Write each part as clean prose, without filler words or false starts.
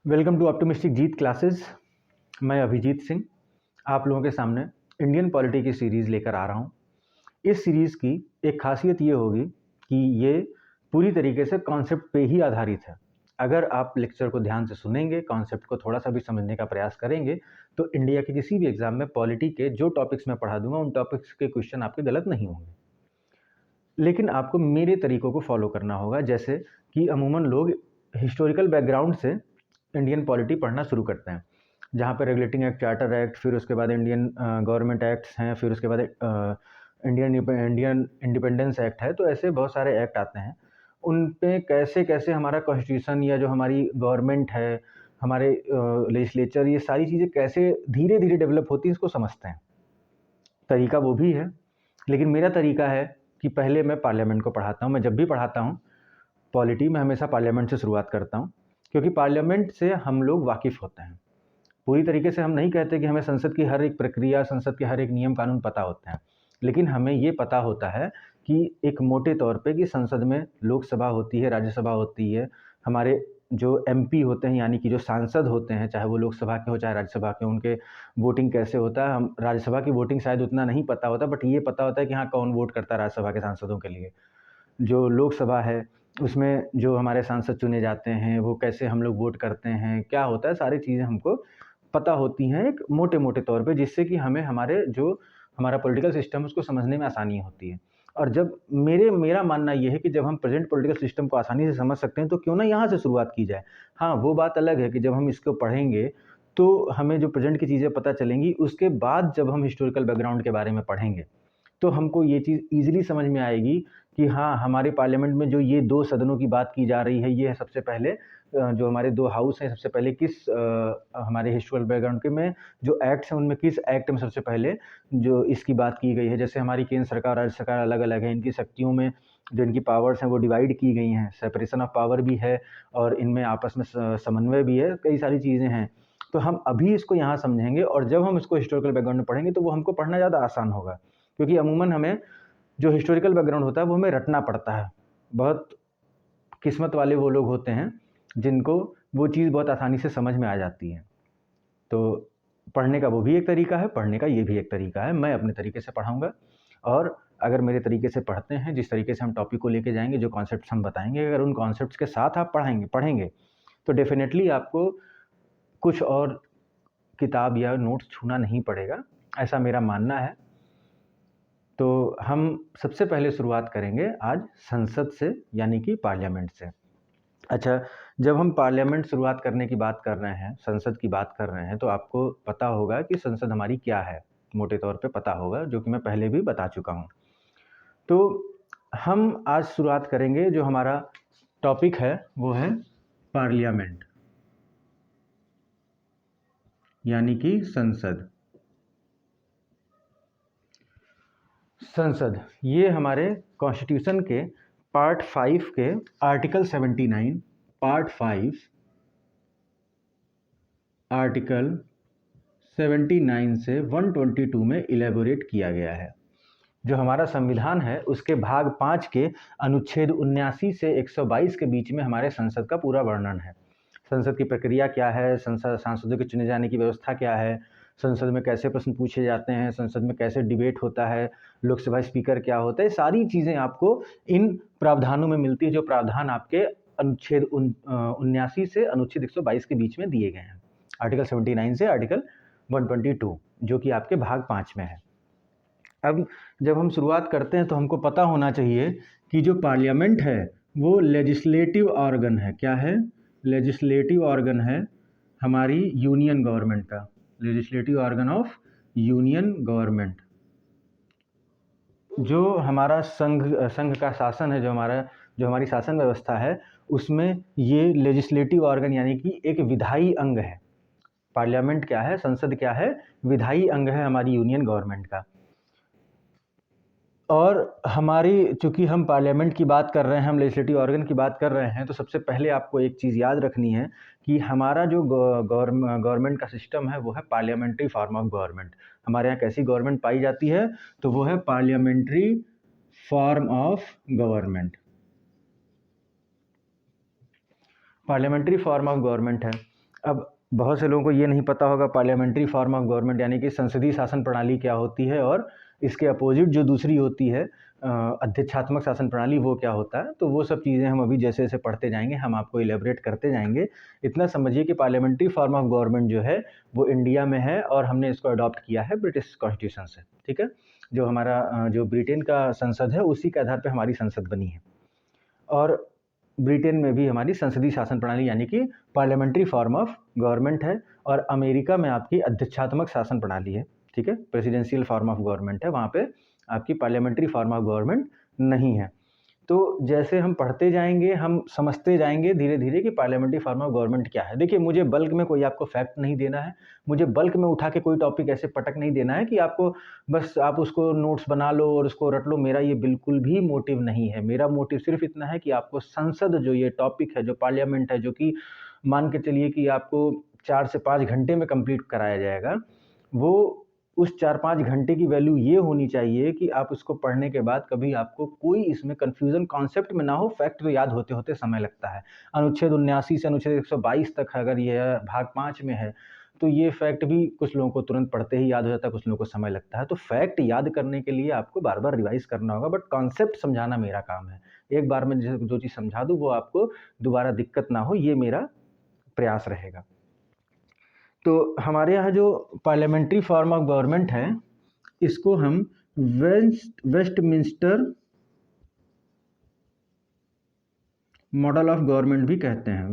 Welcome to optimistic Jeet classes. मैं अभिजीत सिंह आप लोगों के सामने इंडियन पॉलिटी की सीरीज़ लेकर आ रहा हूँ। इस सीरीज़ की एक खासियत ये होगी कि ये पूरी तरीके से कॉन्सेप्ट पे ही आधारित है। अगर आप लेक्चर को ध्यान से सुनेंगे, कॉन्सेप्ट को थोड़ा सा भी समझने का प्रयास करेंगे, तो इंडिया के किसी भी एग्जाम में पॉलिटी के जो टॉपिक्स मैं पढ़ा दूंगा उन टॉपिक्स के क्वेश्चन आपके गलत नहीं होंगे। लेकिन आपको मेरे तरीकों को फॉलो करना होगा, जैसे कि अमूमन लोग हिस्टोरिकल बैकग्राउंड से इंडियन पॉलिटी पढ़ना शुरू करते हैं, जहाँ पर रेगुलेटिंग एक्ट, चार्टर एक्ट, फिर उसके बाद इंडियन गवर्नमेंट एक्ट्स हैं, फिर उसके बाद इंडियन इंडिपेंडेंस एक्ट है। तो ऐसे बहुत सारे एक्ट आते हैं, उन पे कैसे कैसे हमारा कॉन्स्टिट्यूशन या जो हमारी गवर्नमेंट है, हमारे लेजिस्लेचर, ये सारी चीज़ें कैसे धीरे धीरे डेवलप होती है, इसको समझते हैं। तरीका वो भी है, लेकिन मेरा तरीका है कि पहले मैं पार्लियामेंट को पढ़ाता हूँ। मैं जब भी पढ़ाता हूँ पॉलिटी, मैं हमेशा पार्लियामेंट से शुरुआत करता हूँ, क्योंकि पार्लियामेंट से हम लोग वाकिफ़ होते हैं। पूरी तरीके से हम नहीं कहते कि हमें संसद की हर एक प्रक्रिया, संसद के हर एक नियम कानून पता होते हैं, लेकिन हमें ये पता होता है कि एक मोटे तौर पे कि संसद में लोकसभा होती है, राज्यसभा होती है, हमारे जो एमपी होते हैं यानी कि जो सांसद होते हैं, चाहे वो लोकसभा के हो चाहे राज्यसभा के, उनके वोटिंग कैसे होता है। हम राज्यसभा की वोटिंग शायद उतना नहीं पता होता, बट ये पता होता है कि हाँ, कौन वोट करता है राज्यसभा के सांसदों के लिए। जो लोकसभा है उसमें जो हमारे सांसद चुने जाते हैं, वो कैसे हम लोग वोट करते हैं, क्या होता है, सारी चीज़ें हमको पता होती हैं एक मोटे-मोटे तौर पे, जिससे कि हमें हमारे जो हमारा पॉलिटिकल सिस्टम उसको समझने में आसानी होती है। और जब मेरा मानना ये है कि जब हम प्रेज़ेंट पॉलिटिकल सिस्टम को आसानी से समझ सकते हैं, तो क्यों ना यहाँ से शुरुआत की जाए। हाँ, वो बात अलग है कि जब हम इसको पढ़ेंगे, तो हमें जो प्रेज़ेंट की चीज़ें पता चलेंगी, उसके बाद जब हम हिस्टोरिकल बैकग्राउंड के बारे में पढ़ेंगे, तो हमको ये चीज़ ईज़िली समझ में आएगी कि हाँ, हमारे पार्लियामेंट में जो ये 2 सदनों की बात की जा रही है, ये सबसे पहले जो हमारे 2 हाउस हैं, सबसे पहले किस हमारे हिस्टोरिकल बैकग्राउंड के में जो एक्ट्स हैं, उनमें किस एक्ट में सबसे पहले जो इसकी बात की गई है। जैसे हमारी केंद्र सरकार, राज्य सरकार अलग-अलग है, इनकी शक्तियों में जो इनकी पावर्स हैं, वो डिवाइड की गई हैं, सेपरेशन ऑफ पावर भी है और इनमें आपस में समन्वय भी है, कई सारी चीज़ें हैं। तो हम अभी इसको यहाँ समझेंगे और जब हम इसको हिस्टोरिकल बैकग्राउंड में पढ़ेंगे, तो वो हमको पढ़ना ज़्यादा आसान होगा। क्योंकि अमूमन हमें जो हिस्टोरिकल बैकग्राउंड होता है वो हमें रटना पड़ता है। बहुत किस्मत वाले वो लोग होते हैं जिनको वो चीज़ बहुत आसानी से समझ में आ जाती है। तो पढ़ने का वो भी एक तरीका है, पढ़ने का ये भी एक तरीका है। मैं अपने तरीके से पढ़ाऊँगा और अगर मेरे तरीके से पढ़ते हैं, जिस तरीके से हम टॉपिक को लेके जाएँगे, जो कॉन्सेप्ट्स हम बताएँगे, अगर उन कॉन्सेप्ट्स के साथ आप पढ़ेंगे, तो डेफ़िनेटली आपको कुछ और किताब या नोट्स छूना नहीं पड़ेगा, ऐसा मेरा मानना है। तो हम सबसे पहले शुरुआत करेंगे आज संसद से, यानी कि पार्लियामेंट से। अच्छा, जब हम पार्लियामेंट शुरुआत करने की बात कर रहे हैं, संसद की बात कर रहे हैं, तो आपको पता होगा कि संसद हमारी क्या है, मोटे तौर पे पता होगा, जो कि मैं पहले भी बता चुका हूँ। तो हम आज शुरुआत करेंगे, जो हमारा टॉपिक है वो है पार्लियामेंट, यानी कि संसद। संसद ये हमारे कॉन्स्टिट्यूशन के पार्ट 5 के आर्टिकल 79, पार्ट 5 आर्टिकल 79 से 122 में इलेबोरेट किया गया है। जो हमारा संविधान है उसके भाग 5 के अनुच्छेद 79 से 122 के बीच में हमारे संसद का पूरा वर्णन है। संसद की प्रक्रिया क्या है, संसद सांसदों के चुने जाने की व्यवस्था क्या है, संसद में कैसे प्रश्न पूछे जाते हैं, संसद में कैसे डिबेट होता है, लोकसभा स्पीकर क्या होता है, सारी चीज़ें आपको इन प्रावधानों में मिलती है, जो प्रावधान आपके अनुच्छेद 79 से अनुच्छेद 122 के बीच में दिए गए हैं। आर्टिकल 79 से आर्टिकल 122, जो कि आपके भाग 5 में है। अब जब हम शुरुआत करते हैं तो हमको पता होना चाहिए कि जो पार्लियामेंट है वो लेजिस्लेटिव ऑर्गन है। क्या है? लेजिस्लेटिव ऑर्गन है हमारी यूनियन गवर्नमेंट का, legislative organ of union government. जो हमारा संघ का शासन है, जो हमारी शासन व्यवस्था है, उसमें ये लेजिस्लेटिव ऑर्गन यानी कि एक विधायी अंग है। पार्लियामेंट क्या है, संसद क्या है? विधायी अंग है हमारी यूनियन गवर्नमेंट का। और हमारी, चूँकि हम पार्लियामेंट की बात कर रहे हैं, हम लेजिस्लेटिव ऑर्गन की बात कर रहे हैं, तो सबसे पहले आपको एक चीज़ याद रखनी है कि हमारा जो गवर्नमेंट का सिस्टम है वो है पार्लियामेंट्री फॉर्म ऑफ गवर्नमेंट। हमारे यहाँ कैसी गवर्नमेंट पाई जाती है? तो वो है parliamentary form of government. Parliamentary form of government है। अब बहुत से लोगों को ये नहीं पता होगा पार्लियामेंट्री फॉर्म ऑफ गवर्नमेंट यानी कि संसदीय शासन प्रणाली क्या होती है, और इसके अपोजिट जो दूसरी होती है अध्यक्षात्मक शासन प्रणाली, वो क्या होता है। तो वो सब चीज़ें हम अभी जैसे जैसे पढ़ते जाएंगे हम आपको इलेबरेट करते जाएंगे। इतना समझिए कि पार्लियामेंट्री फॉर्म ऑफ गवर्नमेंट जो है वो इंडिया में है और हमने इसको अडॉप्ट किया है ब्रिटिश कॉन्स्टिट्यूशन से। ठीक है, जो हमारा जो ब्रिटेन का संसद है उसी के आधार पर हमारी संसद बनी है, और ब्रिटेन में भी हमारी संसदीय शासन प्रणाली यानी कि पार्लियामेंट्री फॉर्म ऑफ गवर्नमेंट है, और अमेरिका में आपकी अध्यक्षात्मक शासन प्रणाली है। ठीक है, प्रेसिडेंशियल फॉर्म ऑफ गवर्नमेंट है, वहाँ पे आपकी पार्लियामेंट्री फॉर्म ऑफ गवर्नमेंट नहीं है। तो जैसे हम पढ़ते जाएंगे हम समझते जाएंगे धीरे धीरे कि पार्लियामेंट्री फॉर्म ऑफ गवर्नमेंट क्या है। देखिए, मुझे बल्क में कोई आपको फैक्ट नहीं देना है, मुझे बल्क में उठा के कोई टॉपिक ऐसे पटक नहीं देना है कि आपको बस आप उसको नोट्स बना लो और उसको रट लो। मेरा ये बिल्कुल भी मोटिव नहीं है। मेरा मोटिव सिर्फ इतना है कि आपको संसद जो ये टॉपिक है, जो पार्लियामेंट है, जो कि मान के चलिए कि आपको 4 से 5 घंटे में कंप्लीट कराया जाएगा, वो उस 4-5 घंटे की वैल्यू ये होनी चाहिए कि आप उसको पढ़ने के बाद कभी आपको कोई इसमें कन्फ्यूज़न कॉन्सेप्ट में ना हो। फैक्ट तो याद होते-होते समय लगता है। अनुच्छेद 79 से अनुच्छेद 122 तक अगर ये भाग 5 में है, तो ये फैक्ट भी कुछ लोगों को तुरंत पढ़ते ही याद हो जाता है, कुछ लोगों को समय लगता है। तो फैक्ट याद करने के लिए आपको बार-बार रिवाइज़ करना होगा, बट कॉन्सेप्ट समझाना मेरा काम है। एक बार मैं जो चीज़ समझा दूँ वो आपको दोबारा दिक्कत ना हो, ये मेरा प्रयास रहेगा। तो हमारे यहाँ जो पार्लियामेंट्री फॉर्म ऑफ गवर्नमेंट है, इसको हम वेस्टमिंस्टर मॉडल ऑफ गवर्नमेंट भी कहते हैं।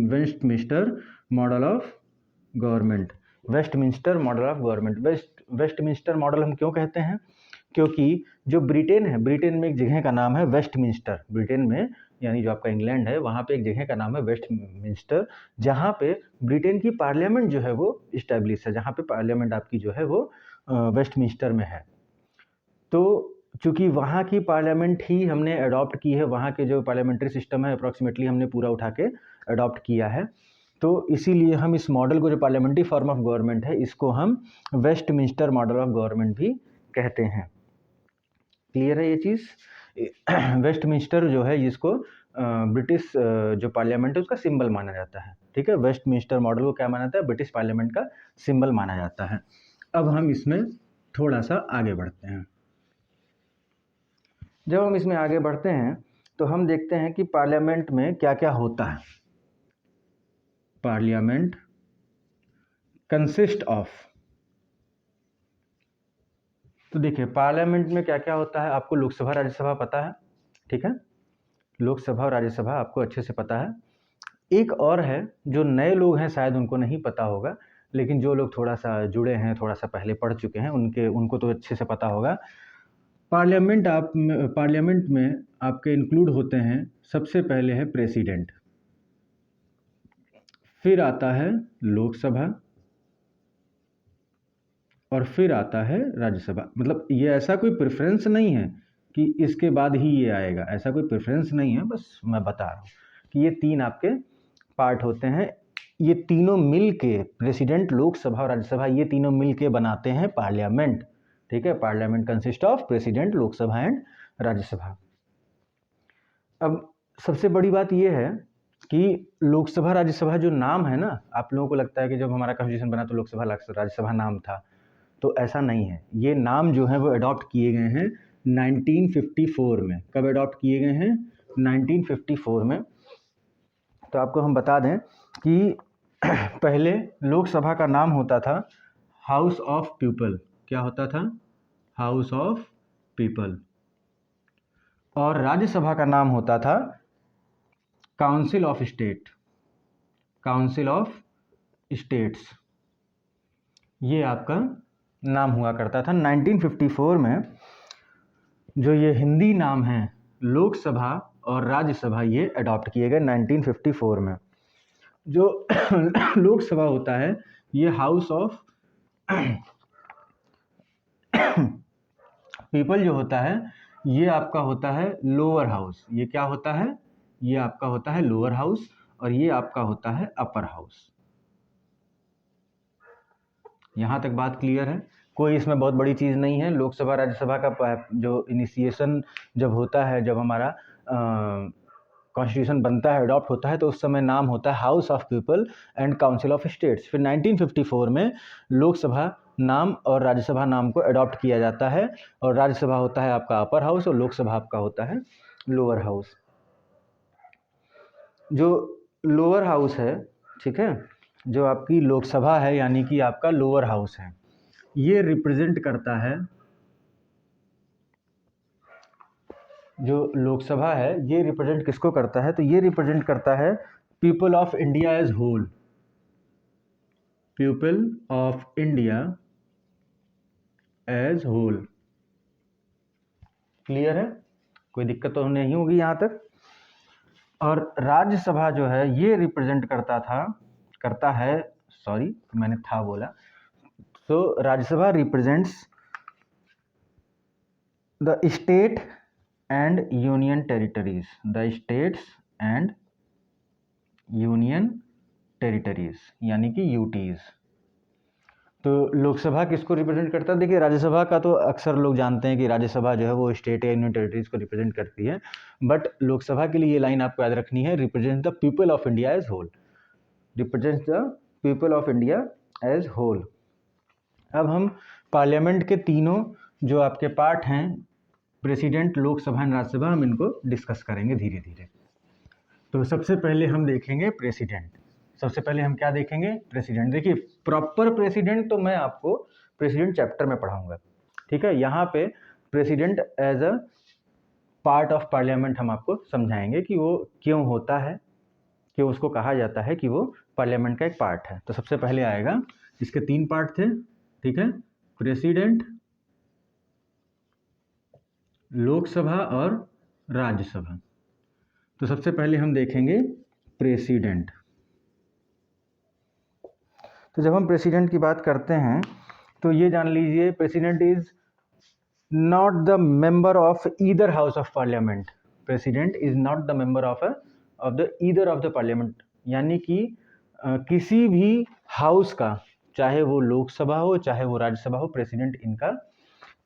Westminster model of government, Westminster model of government. Westminster model हम क्यों कहते हैं? क्योंकि जो ब्रिटेन है, ब्रिटेन में एक जगह का नाम है वेस्टमिंस्टर। ब्रिटेन में यानी जो आपका इंग्लैंड है, वहाँ पे एक जगह का नाम है वेस्टमिंस्टर, जहाँ पे ब्रिटेन की पार्लियामेंट जो है वो इस्टेब्लिश है, जहाँ पे पार्लियामेंट आपकी जो है वो वेस्टमिंस्टर में है। तो चूँकि वहाँ की पार्लियामेंट ही हमने अडॉप्ट की है, वहाँ के जो पार्लियामेंट्री सिस्टम है अप्रॉक्सीमेटली हमने पूरा उठा के अडॉप्ट किया है। तो इसीलिए हम इस मॉडल को, जो पार्लियामेंट्री फॉर्म ऑफ गवर्नमेंट है, इसको हम वेस्टमिंस्टर मॉडल ऑफ गवर्नमेंट भी कहते हैं। क्लियर है ये चीज़? वेस्टमिंस्टर जो है, जिसको ब्रिटिश जो पार्लियामेंट है उसका सिंबल माना जाता है। ठीक है, वेस्टमिंस्टर मॉडल को क्या माना जाता है? ब्रिटिश पार्लियामेंट का सिंबल माना जाता है। अब हम इसमें थोड़ा सा आगे बढ़ते हैं। जब हम इसमें आगे बढ़ते हैं तो हम देखते हैं कि पार्लियामेंट में क्या क्या होता है। पार्लियामेंट कंसिस्ट ऑफ, तो देखिए पार्लियामेंट में क्या क्या होता है। आपको लोकसभा राज्यसभा पता है, ठीक है, लोकसभा और राज्यसभा आपको अच्छे से पता है। एक और है जो नए लोग हैं शायद उनको नहीं पता होगा, लेकिन जो लोग थोड़ा सा जुड़े हैं, थोड़ा सा पहले पढ़ चुके हैं, उनको तो अच्छे से पता होगा। पार्लियामेंट में आपके इंक्लूड होते हैं, सबसे पहले है प्रेसिडेंट, फिर आता है लोकसभा, और फिर आता है राज्यसभा। मतलब ये ऐसा कोई प्रेफरेंस नहीं है कि इसके बाद ही ये आएगा, ऐसा कोई प्रेफरेंस नहीं है, बस मैं बता रहा हूँ कि ये 3 आपके पार्ट होते हैं। ये तीनों मिल के, प्रेसिडेंट, लोकसभा और राज्यसभा, ये तीनों मिल के बनाते हैं पार्लियामेंट। ठीक है, parliament consist of president, Lok Sabha and Rajya Sabha. अब सबसे बड़ी बात ये है कि लोकसभा राज्यसभा जो नाम है ना, आप लोगों को लगता है कि जब हमारा कॉन्स्टिट्यूशन बना तो लोकसभा राज्यसभा नाम था, तो ऐसा नहीं है। ये नाम जो है वो अडॉप्ट किए गए हैं 1954 में। कब अडॉप्ट किए गए हैं? 1954 में। तो आपको हम बता दें कि पहले लोकसभा का नाम होता था हाउस ऑफ पीपल। क्या होता था? House of people. और राज्यसभा का नाम होता था council of state, council of states. ये आपका नाम हुआ करता था। 1954 में जो ये हिंदी नाम है लोकसभा और राज्यसभा, ये अडॉप्ट किए गए 1954 में। जो लोकसभा होता है ये हाउस ऑफ पीपल जो होता है, ये आपका होता है लोअर हाउस। ये क्या होता है? ये आपका होता है लोअर हाउस, और ये आपका होता है अपर हाउस। यहाँ तक बात क्लियर है? कोई इसमें बहुत बड़ी चीज़ नहीं है। लोकसभा राज्यसभा का जो इनिशिएशन जब होता है, जब हमारा कॉन्स्टिट्यूशन बनता है, अडॉप्ट होता है, तो उस समय नाम होता है house of people and council of states. फिर 1954 में लोकसभा नाम और राज्यसभा नाम को अडॉप्ट किया जाता है, और राज्यसभा होता है आपका अपर हाउस और लोकसभा आपका होता है लोअर हाउस। जो लोअर हाउस है, ठीक है, जो आपकी लोकसभा है यानी कि आपका लोअर हाउस है, ये रिप्रेजेंट करता है, जो लोकसभा है ये रिप्रेजेंट किसको करता है, तो ये रिप्रेजेंट करता है people of India as whole, people of India as whole. Clear है, कोई दिक्कत तो नहीं होगी यहाँ तक। और राज्यसभा जो है ये रिप्रेजेंट करता है, सॉरी मैंने था बोला, तो Rajya Sabha represents the state and union territories, the states and union territories यानी कि यूटीज। तो लोकसभा किसको रिप्रेजेंट करता है, देखिए राज्यसभा का तो अक्सर लोग जानते हैं कि राज्यसभा जो है वो स्टेट या यूनियन टेरिटरीज को रिप्रेजेंट करती है, बट लोकसभा के लिए ये लाइन आपको याद रखनी है, represent the people of India as whole, represent the people of India as whole. अब हम पार्लियामेंट के तीनों जो आपके पार्ट हैं, प्रेसिडेंट, लोकसभा एंड राज्यसभा, हम इनको डिस्कस करेंगे धीरे धीरे। तो सबसे पहले हम देखेंगे प्रेसिडेंट। सबसे पहले हम क्या देखेंगे, प्रेसिडेंट। देखिए प्रॉपर प्रेसिडेंट तो मैं आपको प्रेसिडेंट चैप्टर में पढ़ाऊंगा, ठीक है। यहाँ पे president as a part of parliament हम आपको समझाएंगे कि वो क्यों होता है, क्यों उसको कहा जाता है कि वो पार्लियामेंट का एक पार्ट है। तो सबसे पहले आएगा, इसके 3 पार्ट थे, ठीक है, प्रेसिडेंट, लोकसभा और राज्यसभा। तो सबसे पहले हम देखेंगे प्रेसिडेंट। तो जब हम प्रेसिडेंट की बात करते हैं तो ये जान लीजिए, president is not the member of either house of parliament. President is not the member of the either of the parliament, यानी कि किसी भी हाउस का, चाहे वो लोकसभा हो चाहे वो राज्यसभा हो, प्रेसिडेंट इनका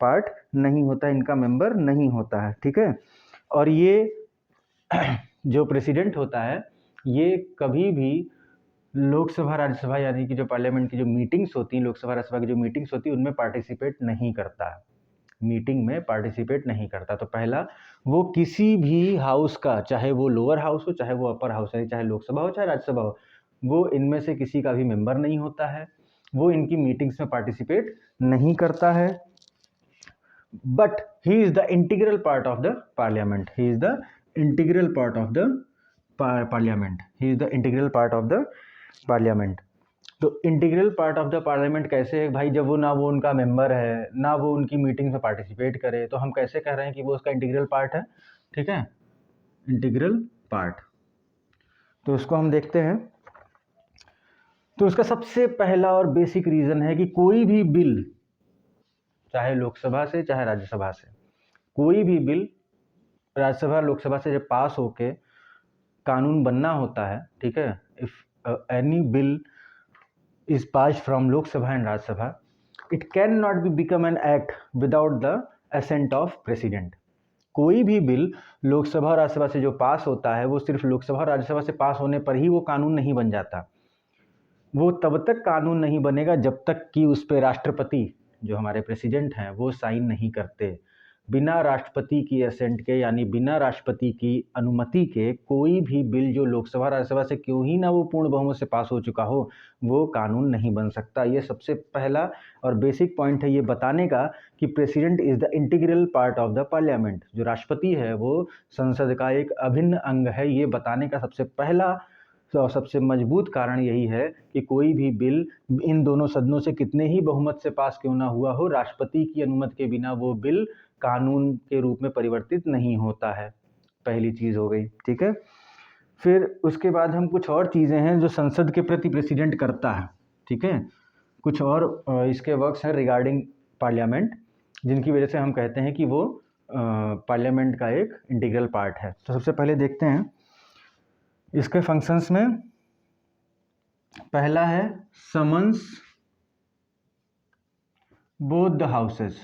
पार्ट नहीं होता, इनका मेंबर नहीं होता है, ठीक है। और ये जो प्रेसिडेंट होता है ये कभी भी लोकसभा राज्यसभा यानी कि जो पार्लियामेंट की जो मीटिंग्स होती हैं, लोकसभा राज्यसभा की जो मीटिंग्स होती हैं उनमें पार्टिसिपेट नहीं करता है, मीटिंग में पार्टिसिपेट नहीं करता। तो पहला, वो किसी भी हाउस का, चाहे वो लोअर हाउस हो चाहे वो अपर हाउस है, चाहे लोकसभा हो चाहे राज्यसभा हो, वो इनमें से किसी का भी मेंबर नहीं होता है, वो इनकी मीटिंग्स में पार्टिसिपेट नहीं करता है। But he is the integral part of the parliament, he is the integral part of the parliament, he is the integral part of the parliament. तो integral part of the parliament कैसे है भाई, जब वो ना वो उनका मेंबर है ना वो उनकी मीटिंग में पार्टिसिपेट करे, तो हम कैसे कह रहे हैं कि वो उसका इंटीग्रल पार्ट है, ठीक है, इंटीग्रल पार्ट। तो उसको हम देखते हैं। तो उसका सबसे पहला और बेसिक रीजन है कि कोई भी बिल, चाहे लोकसभा से चाहे राज्यसभा से, कोई भी बिल राज्यसभा लोकसभा से जब पास होके कानून बनना होता है, ठीक है, if any bill is passed from Lok Sabha and Rajya Sabha, it cannot be become an act without the assent of president. कोई भी बिल लोकसभा और राज्यसभा से जो पास होता है वो सिर्फ लोकसभा और राज्यसभा से पास होने पर ही वो कानून नहीं बन जाता। वो तब तक कानून नहीं बनेगा जब तक कि उस पर राष्ट्रपति, जो हमारे प्रेसिडेंट हैं, वो साइन नहीं करते। बिना राष्ट्रपति की असेंट के, यानी बिना राष्ट्रपति की अनुमति के, कोई भी बिल जो लोकसभा राज्यसभा से क्यों ही ना वो पूर्ण बहुमत से पास हो चुका हो, वो कानून नहीं बन सकता। ये सबसे पहला और बेसिक पॉइंट है ये बताने का कि president is the integral part of the parliament. जो राष्ट्रपति है वो संसद का एक अभिन्न अंग है, ये बताने का सबसे पहला और सबसे मजबूत कारण यही है कि कोई भी बिल इन दोनों सदनों से कितने ही बहुमत से पास क्यों ना हुआ हो, राष्ट्रपति की अनुमति के बिना वो बिल कानून के रूप में परिवर्तित नहीं होता है। पहली चीज हो गई, ठीक है। फिर उसके बाद हम कुछ और चीजें हैं जो संसद के प्रति प्रेसिडेंट करता है, ठीक है। कुछ और इसके वर्क्स हैं रिगार्डिंग पार्लियामेंट, जिनकी वजह से हम कहते हैं कि वो पार्लियामेंट का एक इंटीग्रल पार्ट है। तो सबसे पहले देखते हैं इसके फंक्शंस में। पहला है समन्स बोथ द हाउसेस।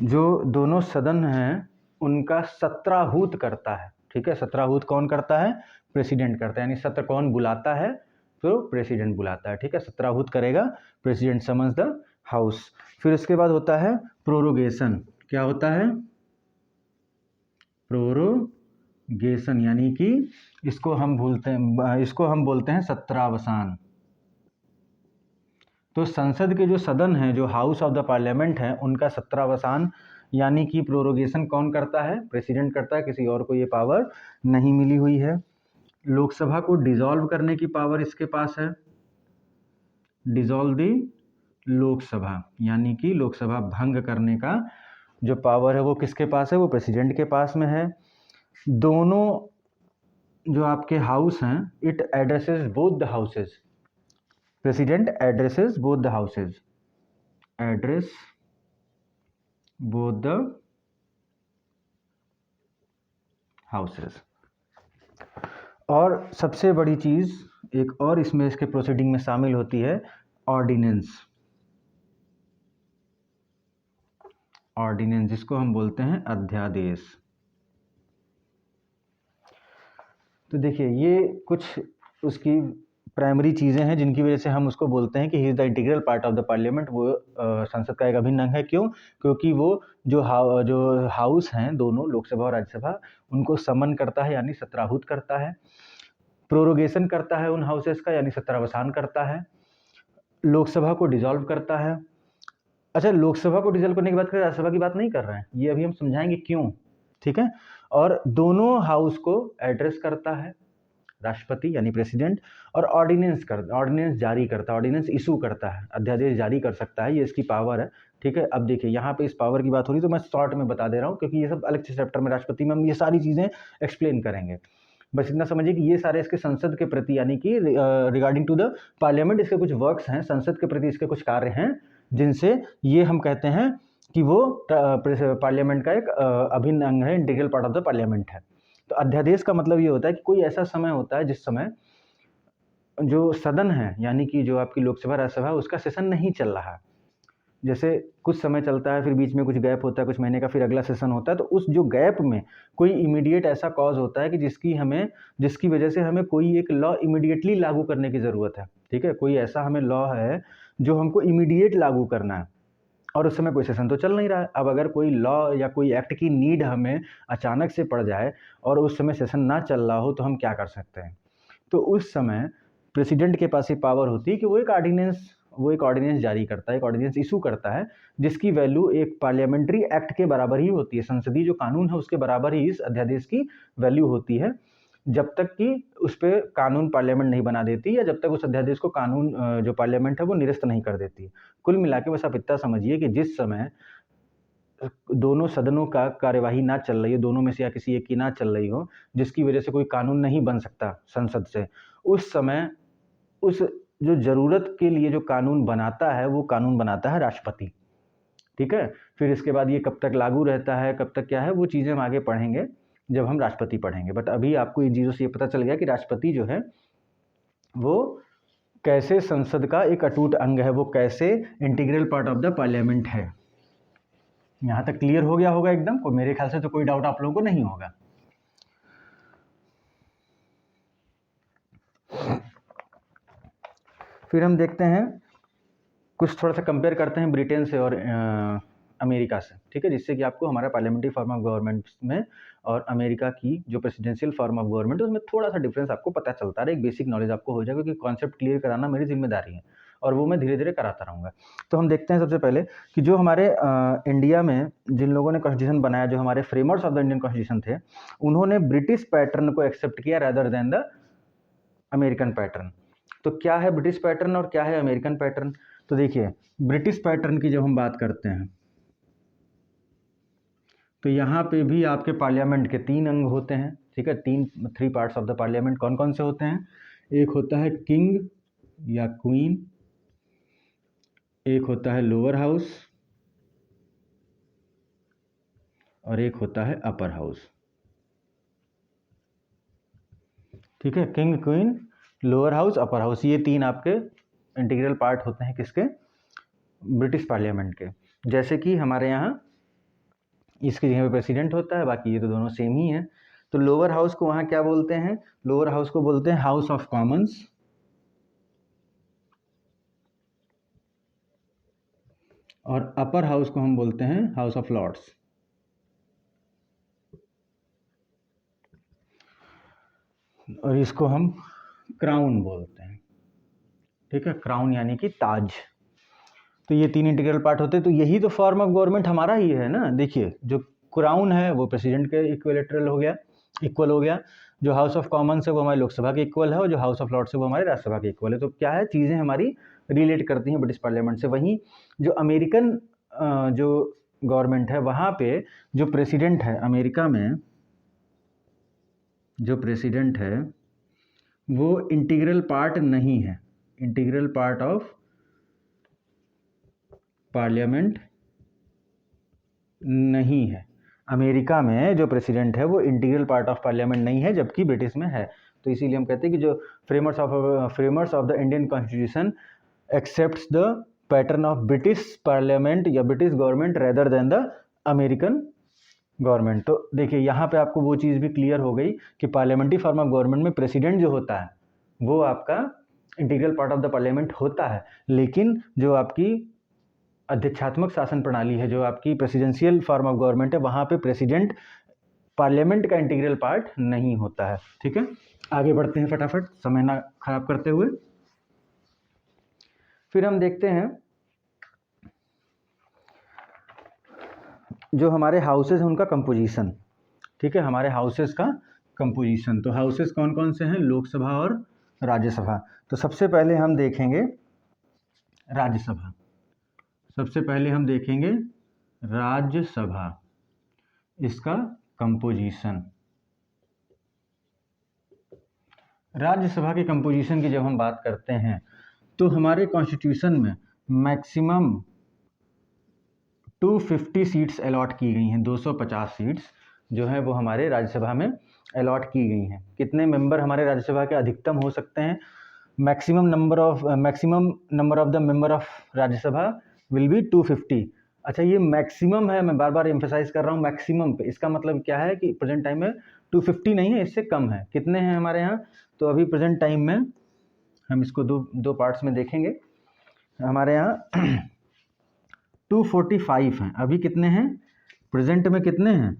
जो दोनों सदन हैं उनका सत्राहूत करता है। ठीक है, सत्राहूत कौन करता है? प्रेसिडेंट करता है, यानी सत्र कौन बुलाता है? तो प्रेसिडेंट बुलाता है। ठीक है, सत्राहूत करेगा प्रेसिडेंट, समन्स द हाउस। फिर उसके बाद होता है प्रोरोगेशन। क्या होता है? प्रोरोगेशन, यानी कि इसको हम बोलते हैं सत्रावसान। तो संसद के जो सदन हैं, जो हाउस ऑफ द पार्लियामेंट है, उनका सत्रावसान यानी कि प्रोरोगेशन कौन करता है? प्रेसिडेंट करता है, किसी और को ये पावर नहीं मिली हुई है। लोकसभा को डिसॉल्व करने की पावर इसके पास है, डिसॉल्व दी लोकसभा, यानी कि लोकसभा भंग करने का जो पावर है वो किसके पास है? वो प्रेसिडेंट के पास में है। दोनों जो आपके हाउस हैं, it addresses both the houses. President addresses both the houses, address both the houses. और सबसे बड़ी चीज़ एक और इसमें इसके प्रोसीडिंग में शामिल होती है, ऑर्डिनेंस। ऑर्डिनेंस जिसको हम बोलते हैं अध्यादेश। तो देखिए ये कुछ उसकी प्राइमरी चीज़ें हैं जिनकी वजह से हम उसको बोलते हैं कि he is the integral part of the parliament. वो संसद का एक अभिन्न अंग है। क्यों? क्योंकि वो जो हाउस हैं दोनों, लोकसभा और राज्यसभा, उनको समन करता है यानी सत्राहूत करता है, प्रोरोगेशन करता है उन हाउसेस का यानी सत्रावसान करता है, लोकसभा को डिसॉल्व करता है। अच्छा, लोकसभा को डिसॉल्व करने की बात करें, राज्यसभा की बात नहीं कर रहे हैं, ये अभी हम समझाएंगे क्यों। ठीक है, और दोनों हाउस को एड्रेस करता है राष्ट्रपति यानी प्रेसिडेंट, और ऑर्डिनेंस जारी करता है, ऑर्डिनेंस इशू करता है, अध्यादेश जारी कर सकता है, ये इसकी पावर है। ठीक है, अब देखिए यहाँ पे इस पावर की बात हो रही तो मैं शॉर्ट में बता दे रहा हूँ, क्योंकि ये सब अलग से चैप्टर में राष्ट्रपति में हम ये सारी चीज़ें एक्सप्लेन करेंगे। बस इतना समझिए कि ये सारे इसके संसद के प्रति यानी कि रिगार्डिंग टू द पार्लियामेंट इसके कुछ वर्क्स हैं, संसद के प्रति इसके कुछ कार्य हैं, जिनसे ये हम कहते हैं कि वो पार्लियामेंट का एक अभिन्न अंग है, integral part of the parliament है। तो अध्यादेश का मतलब ये होता है कि कोई ऐसा समय होता है जिस समय जो सदन है यानी कि जो आपकी लोकसभा राज्यसभा, उसका सेशन नहीं चल रहा। जैसे कुछ समय चलता है, फिर बीच में कुछ गैप होता है, कुछ महीने का, फिर अगला सेशन होता है, तो उस जो गैप में कोई इमीडिएट ऐसा कॉज होता है कि जिसकी वजह से हमें कोई एक लॉ इमीडिएटली लागू करने की ज़रूरत है। ठीक है, कोई ऐसा हमें लॉ है जो हमको इमीडिएट लागू करना है और उस समय कोई सेशन तो चल नहीं रहा है। अब अगर कोई लॉ या कोई एक्ट की नीड हमें अचानक से पड़ जाए और उस समय सेशन ना चल रहा हो, तो हम क्या कर सकते हैं? तो उस समय प्रेसिडेंट के पास ये पावर होती है कि वो एक ऑर्डिनेंस जारी करता है, एक ऑर्डिनेंस इशू करता है, जिसकी वैल्यू एक पार्लियामेंट्री एक्ट के बराबर ही होती है, संसदीय जो कानून है उसके बराबर ही इस अध्यादेश की वैल्यू होती है, जब तक कि उस पर कानून पार्लियामेंट नहीं बना देती या जब तक उस अध्यादेश को कानून जो पार्लियामेंट है वो निरस्त नहीं कर देती। कुल मिला के बस आप इतना समझिए कि जिस समय दोनों सदनों का कार्यवाही ना चल रही हो, दोनों में से या किसी एक की ना चल रही हो, जिसकी वजह से कोई कानून नहीं बन सकता संसद से, उस समय उस जो ज़रूरत के लिए जो कानून बनाता है वो कानून बनाता है राष्ट्रपति। ठीक है, फिर इसके बाद ये कब तक लागू रहता है, कब तक क्या है, वो चीज़ें हम आगे पढ़ेंगे जब हम राष्ट्रपति पढ़ेंगे। बट अभी आपको इन चीज़ों से ये पता चल गया कि राष्ट्रपति जो है वो कैसे संसद का एक अटूट अंग है, वो कैसे integral part of the parliament है। यहाँ तक क्लियर हो गया होगा एकदम, को मेरे ख्याल से तो कोई डाउट आप लोगों को नहीं होगा। फिर हम देखते हैं कुछ थोड़ा सा कंपेयर करते हैं ब्रिटेन से और अमेरिका से। ठीक है, जिससे कि आपको हमारा पार्लियामेंट्री फॉर्म ऑफ गवर्नमेंट में और अमेरिका की जो प्रेसिडेंशियल फॉर्म ऑफ गवर्नमेंट है उसमें थोड़ा सा डिफरेंस आपको पता चलता है, एक बेसिक नॉलेज आपको हो जाएगा, क्योंकि कॉन्सेप्ट क्लियर कराना मेरी जिम्मेदारी है और वो मैं धीरे धीरे कराता रहूँगा। तो हम देखते हैं सबसे पहले कि जो हमारे इंडिया में जिन लोगों ने कॉन्स्टिट्यूशन बनाया, जो हमारे framers of the Indian constitution थे, उन्होंने ब्रिटिश पैटर्न को एक्सेप्ट किया rather than the American pattern. तो क्या है ब्रिटिश पैटर्न और क्या है अमेरिकन पैटर्न? तो देखिए, ब्रिटिश पैटर्न की जब हम बात करते हैं तो यहाँ पे भी आपके पार्लियामेंट के 3 अंग होते हैं। ठीक है, 3 पार्ट्स ऑफ द पार्लियामेंट कौन कौन से होते हैं? एक होता है किंग या क्वीन, एक होता है लोअर हाउस और एक होता है अपर हाउस। ठीक है, king, queen, lower house, upper house, ये 3 आपके इंटीग्रल पार्ट होते हैं किसके? ब्रिटिश पार्लियामेंट के। जैसे कि हमारे यहाँ इसकी जगह पे प्रेसिडेंट होता है, बाकी ये तो दोनों सेम ही हैं। तो लोअर हाउस को वहाँ क्या बोलते हैं? लोअर हाउस को बोलते हैं हाउस ऑफ कॉमन्स, और अपर हाउस को हम बोलते हैं हाउस ऑफ लॉर्ड्स। और इसको हम क्राउन बोलते हैं, ठीक है, क्राउन यानी कि ताज। तो ये तीन इंटीग्रल पार्ट होते हैं। तो यही तो फॉर्म ऑफ गवर्नमेंट हमारा ही है ना। देखिए, जो क्राउन है वो प्रेसिडेंट के इक्विलेटरल हो गया, इक्वल हो गया। जो हाउस ऑफ कॉमन्स है वो हमारी लोकसभा के इक्वल है, और जो हाउस ऑफ लॉर्ड्स है वो हमारे राज्यसभा के इक्वल है। तो क्या है, चीज़ें हमारी रिलेट करती हैं ब्रिटिश पार्लियामेंट से। वहीं जो अमेरिकन जो गवर्नमेंट है वहाँ पे जो प्रेसिडेंट है, अमेरिका में जो प्रेसिडेंट है वो इंटीग्रल पार्ट नहीं है, इंटीग्रल पार्ट ऑफ पार्लियामेंट नहीं है। अमेरिका में जो प्रेसिडेंट है वो इंटीग्रल पार्ट ऑफ पार्लियामेंट नहीं है, जबकि ब्रिटिश में है। तो इसीलिए हम कहते हैं कि जो framers of the Indian constitution accepts the pattern of British parliament या British government rather than the American government. तो देखिए, यहाँ पे आपको वो चीज़ भी क्लियर हो गई कि पार्लियामेंट्री फॉर्म ऑफ गवर्नमेंट में प्रेसिडेंट जो होता है वो आपका integral part of the parliament होता है, लेकिन जो आपकी अध्यक्षात्मक शासन प्रणाली है, जो आपकी प्रेसिडेंशियल फॉर्म ऑफ गवर्नमेंट है, वहाँ पे प्रेसिडेंट पार्लियामेंट का इंटीग्रल पार्ट नहीं होता है। ठीक है, आगे बढ़ते हैं फटाफट, समय ना खराब करते हुए। फिर हम देखते हैं जो हमारे हाउसेस हैं उनका कंपोजिशन। ठीक है, हमारे हाउसेस का कंपोजिशन। तो हाउसेस कौन कौन से हैं? लोकसभा और राज्यसभा। तो सबसे पहले हम देखेंगे राज्यसभा। सबसे पहले हम देखेंगे राज्यसभा, इसका कंपोजिशन। राज्यसभा के कंपोजिशन की जब हम बात करते हैं तो हमारे कॉन्स्टिट्यूशन में मैक्सिमम 250 सीट्स अलॉट की गई हैं। 250 सीट्स जो है वो हमारे राज्यसभा में अलॉट की गई हैं। कितने मेंबर हमारे राज्यसभा के अधिकतम हो सकते हैं? Maximum number of the member of Rajya Sabha will be 250। अच्छा, ये मैक्सिमम है, मैं बार बार एम्फेसाइज कर रहा हूँ मैक्सिमम पे। इसका मतलब क्या है कि प्रेजेंट टाइम में 250 नहीं है, इससे कम है। कितने हैं हमारे यहाँ? तो अभी प्रेजेंट टाइम में हम इसको दो पार्ट्स में देखेंगे। हमारे यहाँ 245 हैं। अभी कितने हैं प्रेजेंट में? कितने हैं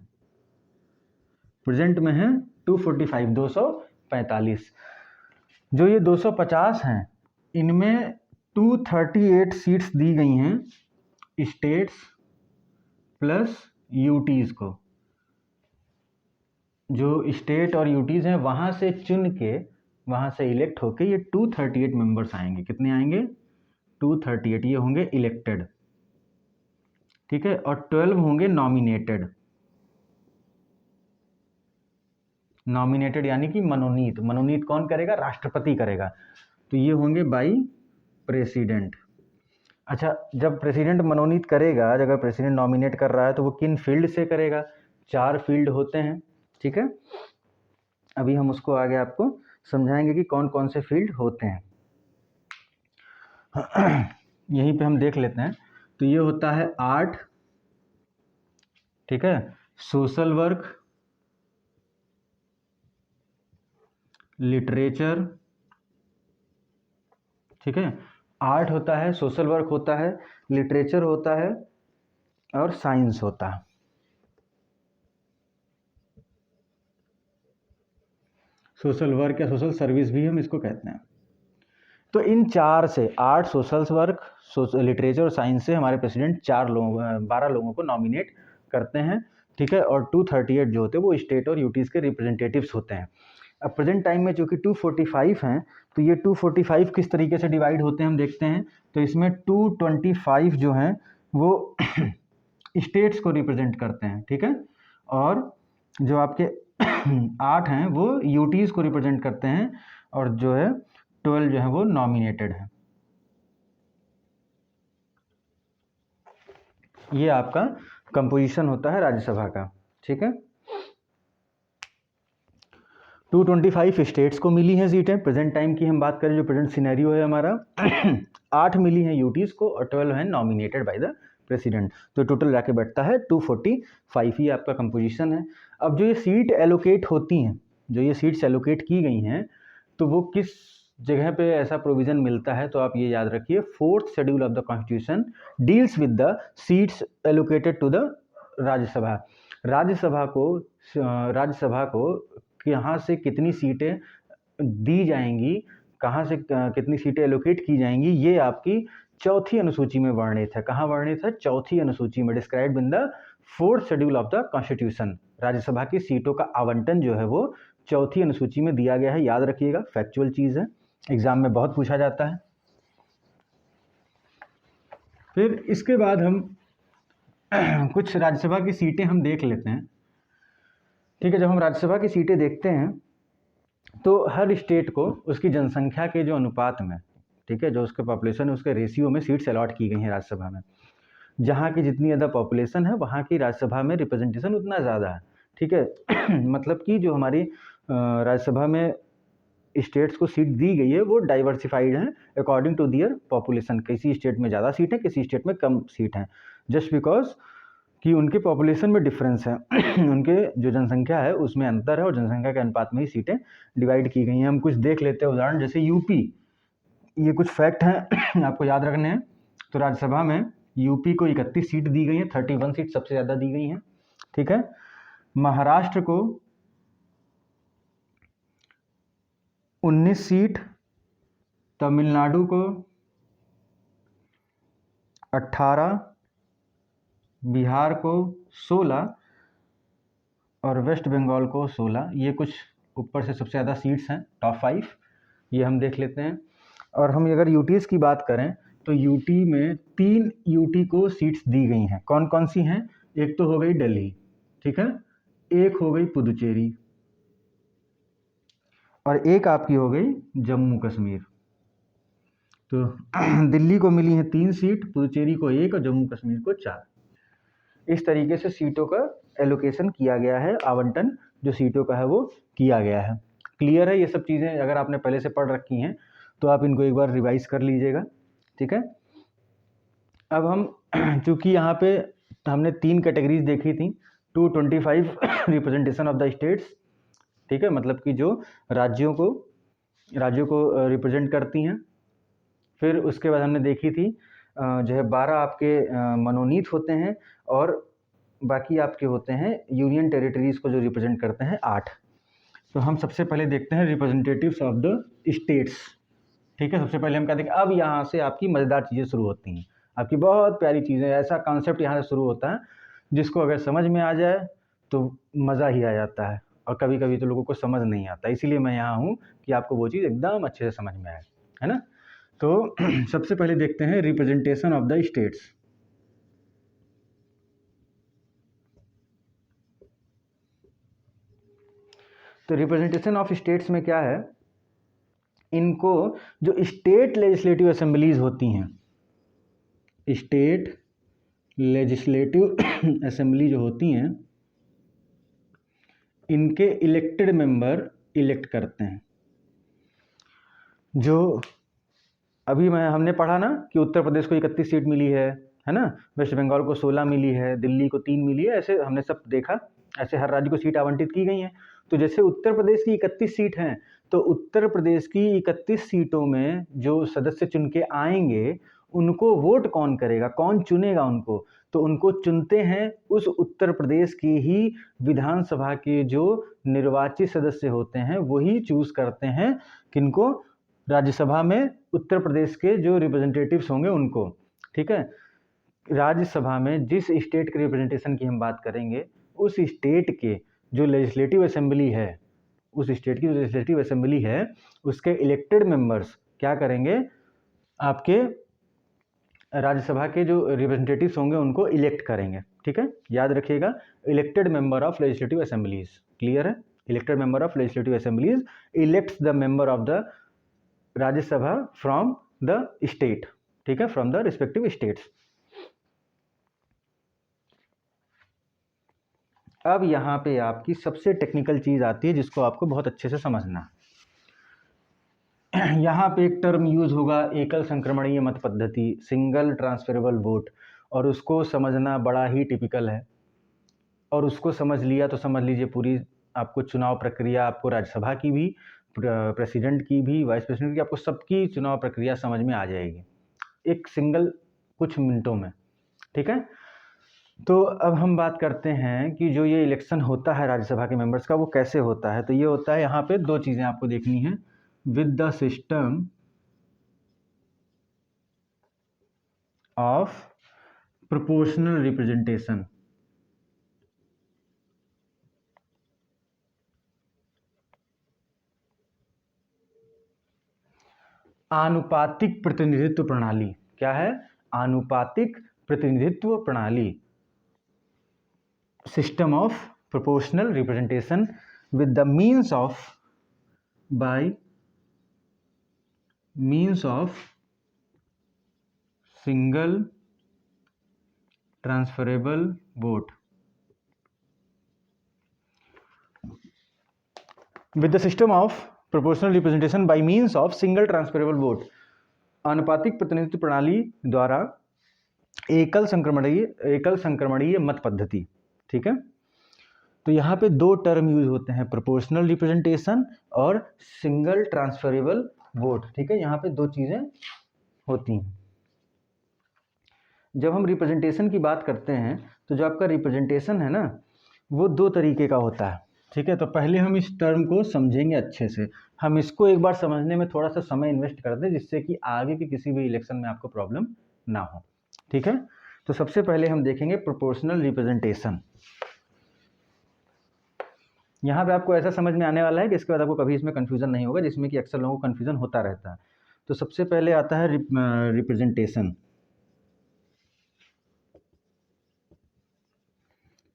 प्रेजेंट में? हैं 245, 245। जो ये 250 हैं इनमें 238 सीट्स दी गई हैं स्टेट्स प्लस यूटीज़ को। जो स्टेट और यूटीज़ हैं वहाँ से चुन के, वहाँ से इलेक्ट होके ये 238 मेंबर्स आएंगे। कितने आएंगे? 238। ये होंगे इलेक्टेड, ठीक है, और 12 होंगे नॉमिनेटेड। नॉमिनेटेड यानी कि मनोनीत। मनोनीत कौन करेगा? राष्ट्रपति करेगा। तो ये होंगे बाई प्रेसिडेंट। अच्छा, जब प्रेसिडेंट मनोनीत करेगा, अगर प्रेसिडेंट नॉमिनेट कर रहा है तो वो किन फील्ड से करेगा? 4 फील्ड होते हैं, ठीक है। अभी हम उसको आगे आपको समझाएंगे कि कौन कौन से फील्ड होते हैं। यहीं पे हम देख लेते हैं। तो ये होता है आर्ट, ठीक है, सोशल वर्क, लिटरेचर, ठीक है। आर्ट होता है, सोशल वर्क होता है, लिटरेचर होता है और साइंस होता है। सोशल वर्क या सोशल सर्विस भी हम इसको कहते हैं। तो इन 4 से, आर्ट, सोशल वर्क, लिटरेचर और साइंस से हमारे प्रेसिडेंट 12 लोगों को नॉमिनेट करते हैं, ठीक है। और 238 जो होते हैं वो स्टेट और यूटीज़ के रिप्रेजेंटेटिव्स होते हैं। अब प्रेजेंट टाइम में चूँकि 245 हैं, तो ये 245 किस तरीके से डिवाइड होते हैं हम देखते हैं। तो इसमें 225 जो हैं वो स्टेट्स को रिप्रेजेंट करते हैं, ठीक है, और जो आपके 8 हैं वो यूटीज़ को रिप्रेजेंट करते हैं, और जो है 12 जो है वो नॉमिनेटेड है। ये आपका कंपोजिशन होता है राज्यसभा का, ठीक है। 225 स्टेट्स को मिली हैं सीटें। प्रेजेंट टाइम की हम बात करें, जो प्रेजेंट सिनेरियो है हमारा 8 मिली हैं यूटीज़ को और 12 हैं नॉमिनेटेड बाय द प्रेसिडेंट। तो टोटल जाके बैठता है 245, ये आपका कंपोजिशन है। अब जो ये सीट एलोकेट होती हैं, जो ये सीट्स एलोकेट की गई हैं, तो वो किस जगह पे ऐसा प्रोविज़न मिलता है, तो आप ये याद रखिए, 4th schedule of the constitution deals with the seats allocated to the Rajya Sabha. Rajya Sabha को कहाँ से कितनी सीटें दी जाएंगी, कहाँ से कितनी सीटें एलोकेट की जाएंगी, ये आपकी चौथी अनुसूची में वर्णित है। कहाँ वर्णित है? चौथी अनुसूची में, described in the 4th schedule of the constitution. Rajya Sabha की सीटों का आवंटन जो है वो चौथी अनुसूची में दिया गया है, याद रखिएगा, फैक्चुअल चीज़ है, एग्जाम में बहुत पूछा जाता है। फिर इसके बाद हम कुछ राज्यसभा की सीटें हम देख लेते हैं। ठीक है, जब हम राज्यसभा की सीटें देखते हैं तो हर स्टेट को उसकी जनसंख्या के जो अनुपात में, ठीक है, जो उसके पॉपुलेशन है उसके रेशियो में सीट्स अलॉट की गई हैं राज्यसभा में। जहाँ की जितनी ज़्यादा पॉपुलेशन है वहाँ की राज्यसभा में रिप्रेजेंटेशन उतना ज़्यादा है। ठीक है मतलब कि जो हमारी राज्यसभा में स्टेट्स को सीट दी गई है वो डाइवर्सिफाइड हैं अकॉर्डिंग टू दियर पॉपुलेशन। किसी स्टेट में ज़्यादा सीट है, किसी स्टेट में कम सीट हैं, जस्ट बिकॉज कि उनके पॉपुलेशन में डिफरेंस है उनके जो जनसंख्या है उसमें अंतर है और जनसंख्या के अनुपात में ही सीटें डिवाइड की गई हैं। हम कुछ देख लेते हैं उदाहरण, जैसे यूपी, ये कुछ फैक्ट हैं आपको याद रखने हैं। तो राज्यसभा में यूपी को 31 सीट दी गई हैं, 31 सीट सबसे ज़्यादा दी गई हैं। ठीक है, महाराष्ट्र को 19 सीट, तमिलनाडु को 18, बिहार को 16 और वेस्ट बंगाल को 16। ये कुछ ऊपर से सबसे ज़्यादा सीट्स हैं, टॉप 5, ये हम देख लेते हैं। और हम अगर यूटीज़ की बात करें तो यूटी में 3 यूटी को सीट्स दी गई हैं। कौन कौन सी हैं? एक तो हो गई दिल्ली, ठीक है, एक हो गई पुदुचेरी और एक आपकी हो गई जम्मू कश्मीर। तो दिल्ली को मिली हैं 3 सीट, पुदुचेरी को 1 और जम्मू कश्मीर को 4। इस तरीके से सीटों का एलोकेशन किया गया है, आवंटन जो सीटों का है वो किया गया है। क्लियर है? ये सब चीज़ें अगर आपने पहले से पढ़ रखी हैं तो आप इनको एक बार रिवाइज कर लीजिएगा। ठीक है, अब हम चूँकि यहाँ पे हमने 3 कैटेगरीज देखी थी, 225 रिप्रेजेंटेशन ऑफ द स्टेट्स, ठीक है, मतलब कि जो राज्यों को रिप्रेजेंट करती हैं। फिर उसके बाद हमने देखी थी जो है 12 आपके मनोनीत होते हैं और बाकी आपके होते हैं यूनियन टेरिटरीज़ को जो रिप्रेजेंट करते हैं 8। तो हम सबसे पहले देखते हैं रिप्रेजेंटेटिव्स ऑफ द स्टेट्स। ठीक है, सबसे पहले हम क्या देखें, अब यहाँ से आपकी मज़ेदार चीज़ें शुरू होती हैं, आपकी बहुत प्यारी चीज़ें, ऐसा कॉन्सेप्ट यहाँ से शुरू होता है जिसको अगर समझ में आ जाए तो मज़ा ही आ जाता है, और कभी कभी तो लोगों को समझ नहीं आता, इसीलिए मैं यहाँ हूँ कि आपको वो चीज़ एकदम अच्छे से समझ में आए, है ना। तो सबसे पहले देखते हैं रिप्रेजेंटेशन ऑफ द स्टेट्स। तो रिप्रेजेंटेशन ऑफ स्टेट्स में क्या है, इनको जो स्टेट लेजिस्लेटिव असेंबलीज होती हैं, स्टेट लेजिस्लेटिव असेंबली जो होती हैं, इनके इलेक्टेड मेंबर इलेक्ट करते हैं। जो अभी हमने पढ़ा ना कि उत्तर प्रदेश को 31 सीट मिली है ना, वेस्ट बंगाल को 16 मिली है, दिल्ली को 3 मिली है, ऐसे हमने सब देखा, ऐसे हर राज्य को सीट आवंटित की गई हैं। तो जैसे उत्तर प्रदेश की 31 सीट हैं, तो उत्तर प्रदेश की 31 सीटों में जो सदस्य चुन के आएंगे उनको वोट कौन करेगा, कौन चुनेगा उनको? तो उनको चुनते हैं उस उत्तर प्रदेश की ही विधानसभा के जो निर्वाचित सदस्य होते हैं वही चूज करते हैं किनको, राज्यसभा में उत्तर प्रदेश के जो रिप्रेजेंटेटिव्स होंगे उनको। ठीक है, राज्यसभा में जिस स्टेट के रिप्रेजेंटेशन की हम बात करेंगे, उस स्टेट के जो लेजिस्लेटिव असेंबली है, उस स्टेट की जो लेजिस्लेटिव असेंबली है उसके इलेक्टेड मेंबर्स क्या करेंगे, आपके राज्यसभा के जो रिप्रेजेंटेटिव्स होंगे उनको इलेक्ट करेंगे। ठीक है, याद रखिएगा, elected member of legislative assemblies. Clear है? Elected member of legislative assemblies elects the member of the Rajya Sabha from the state. ठीक है, फ्रॉम द रिस्पेक्टिव स्टेट्स। अब यहाँ पे आपकी सबसे टेक्निकल चीज़ आती है जिसको आपको बहुत अच्छे से समझना। यहाँ पे एक टर्म यूज होगा, एकल संक्रमणीय मत पद्धति, सिंगल ट्रांसफरेबल वोट, और उसको समझना बड़ा ही टिपिकल है, और उसको समझ लिया तो समझ लीजिए पूरी आपको चुनाव प्रक्रिया, आपको राज्यसभा की भी, प्रेसिडेंट की भी, वाइस प्रेसिडेंट की, आपको सबकी चुनाव प्रक्रिया समझ में आ जाएगी एक सिंगल कुछ मिनटों में। ठीक है, तो अब हम बात करते हैं कि जो ये इलेक्शन होता है राज्यसभा के मेंबर्स का वो कैसे होता है। तो ये होता है, यहाँ पे दो चीज़ें आपको देखनी है, with the system of proportional representation. आनुपातिक प्रतिनिधित्व प्रणाली क्या है? आनुपातिक प्रतिनिधित्व प्रणाली, system of proportional representation with the means of, bye means of single transferable vote. With the system of proportional representation bye means of single transferable vote, आनुपातिक प्रतिनिधित्व प्रणाली द्वारा एकल संक्रमणीय मत पद्धति। ठीक है, तो यहाँ पे दो टर्म यूज होते हैं, प्रोपोर्शनल रिप्रेजेंटेशन और सिंगल ट्रांसफरेबल वोट। ठीक है, यहाँ पे दो चीज़ें होती हैं। जब हम रिप्रेजेंटेशन की बात करते हैं तो जो आपका रिप्रेजेंटेशन है ना, वो दो तरीके का होता है। ठीक है, तो पहले हम इस टर्म को समझेंगे अच्छे से, हम इसको एक बार समझने में थोड़ा सा समय इन्वेस्ट कर दें जिससे कि आगे के किसी भी इलेक्शन में आपको प्रॉब्लम ना हो। ठीक है, तो सबसे पहले हम देखेंगे प्रोपोर्शनल रिप्रेजेंटेशन। यहाँ पे आपको ऐसा समझ में आने वाला है कि इसके बाद आपको कभी इसमें कन्फ्यूज़न नहीं होगा, जिसमें कि अक्सर लोगों को कन्फ्यूज़न होता रहता है। तो सबसे पहले आता है रिप्रेजेंटेशन।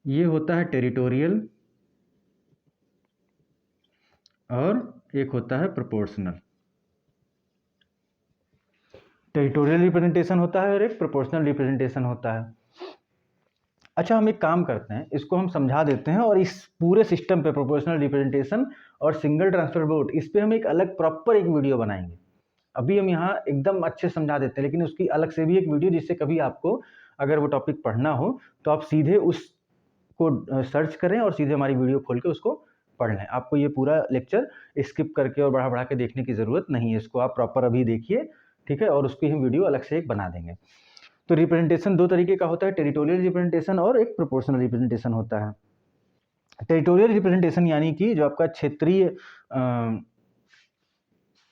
ये होता है टेरिटोरियल और एक होता है प्रोपोर्शनल। टेरिटोरियल रिप्रेजेंटेशन होता है और एक प्रोपोर्शनल रिप्रेजेंटेशन होता है। अच्छा, हम एक काम करते हैं, इसको हम समझा देते हैं और इस पूरे सिस्टम पे प्रोपोर्शनल रिप्रेजेंटेशन और सिंगल ट्रांसफर वोट, इस पे हम एक अलग प्रॉपर एक वीडियो बनाएंगे। अभी हम यहाँ एकदम अच्छे समझा देते हैं, लेकिन उसकी अलग से भी एक वीडियो, जिससे कभी आपको अगर वो टॉपिक पढ़ना हो तो आप सीधे उसको सर्च करें और सीधे हमारी वीडियो खोल के उसको पढ़ लें। आपको ये पूरा लेक्चर स्किप करके और बढ़ा के देखने की ज़रूरत नहीं है, इसको आप प्रॉपर अभी देखिए। ठीक है, और उसकी हम वीडियो अलग से एक बना देंगे। तो रिप्रेजेंटेशन दो तरीके का होता है, टेरिटोरियल रिप्रेजेंटेशन और एक प्रोपोर्शनल रिप्रेजेंटेशन होता है। टेरिटोरियल रिप्रेजेंटेशन यानी कि जो आपका क्षेत्रीय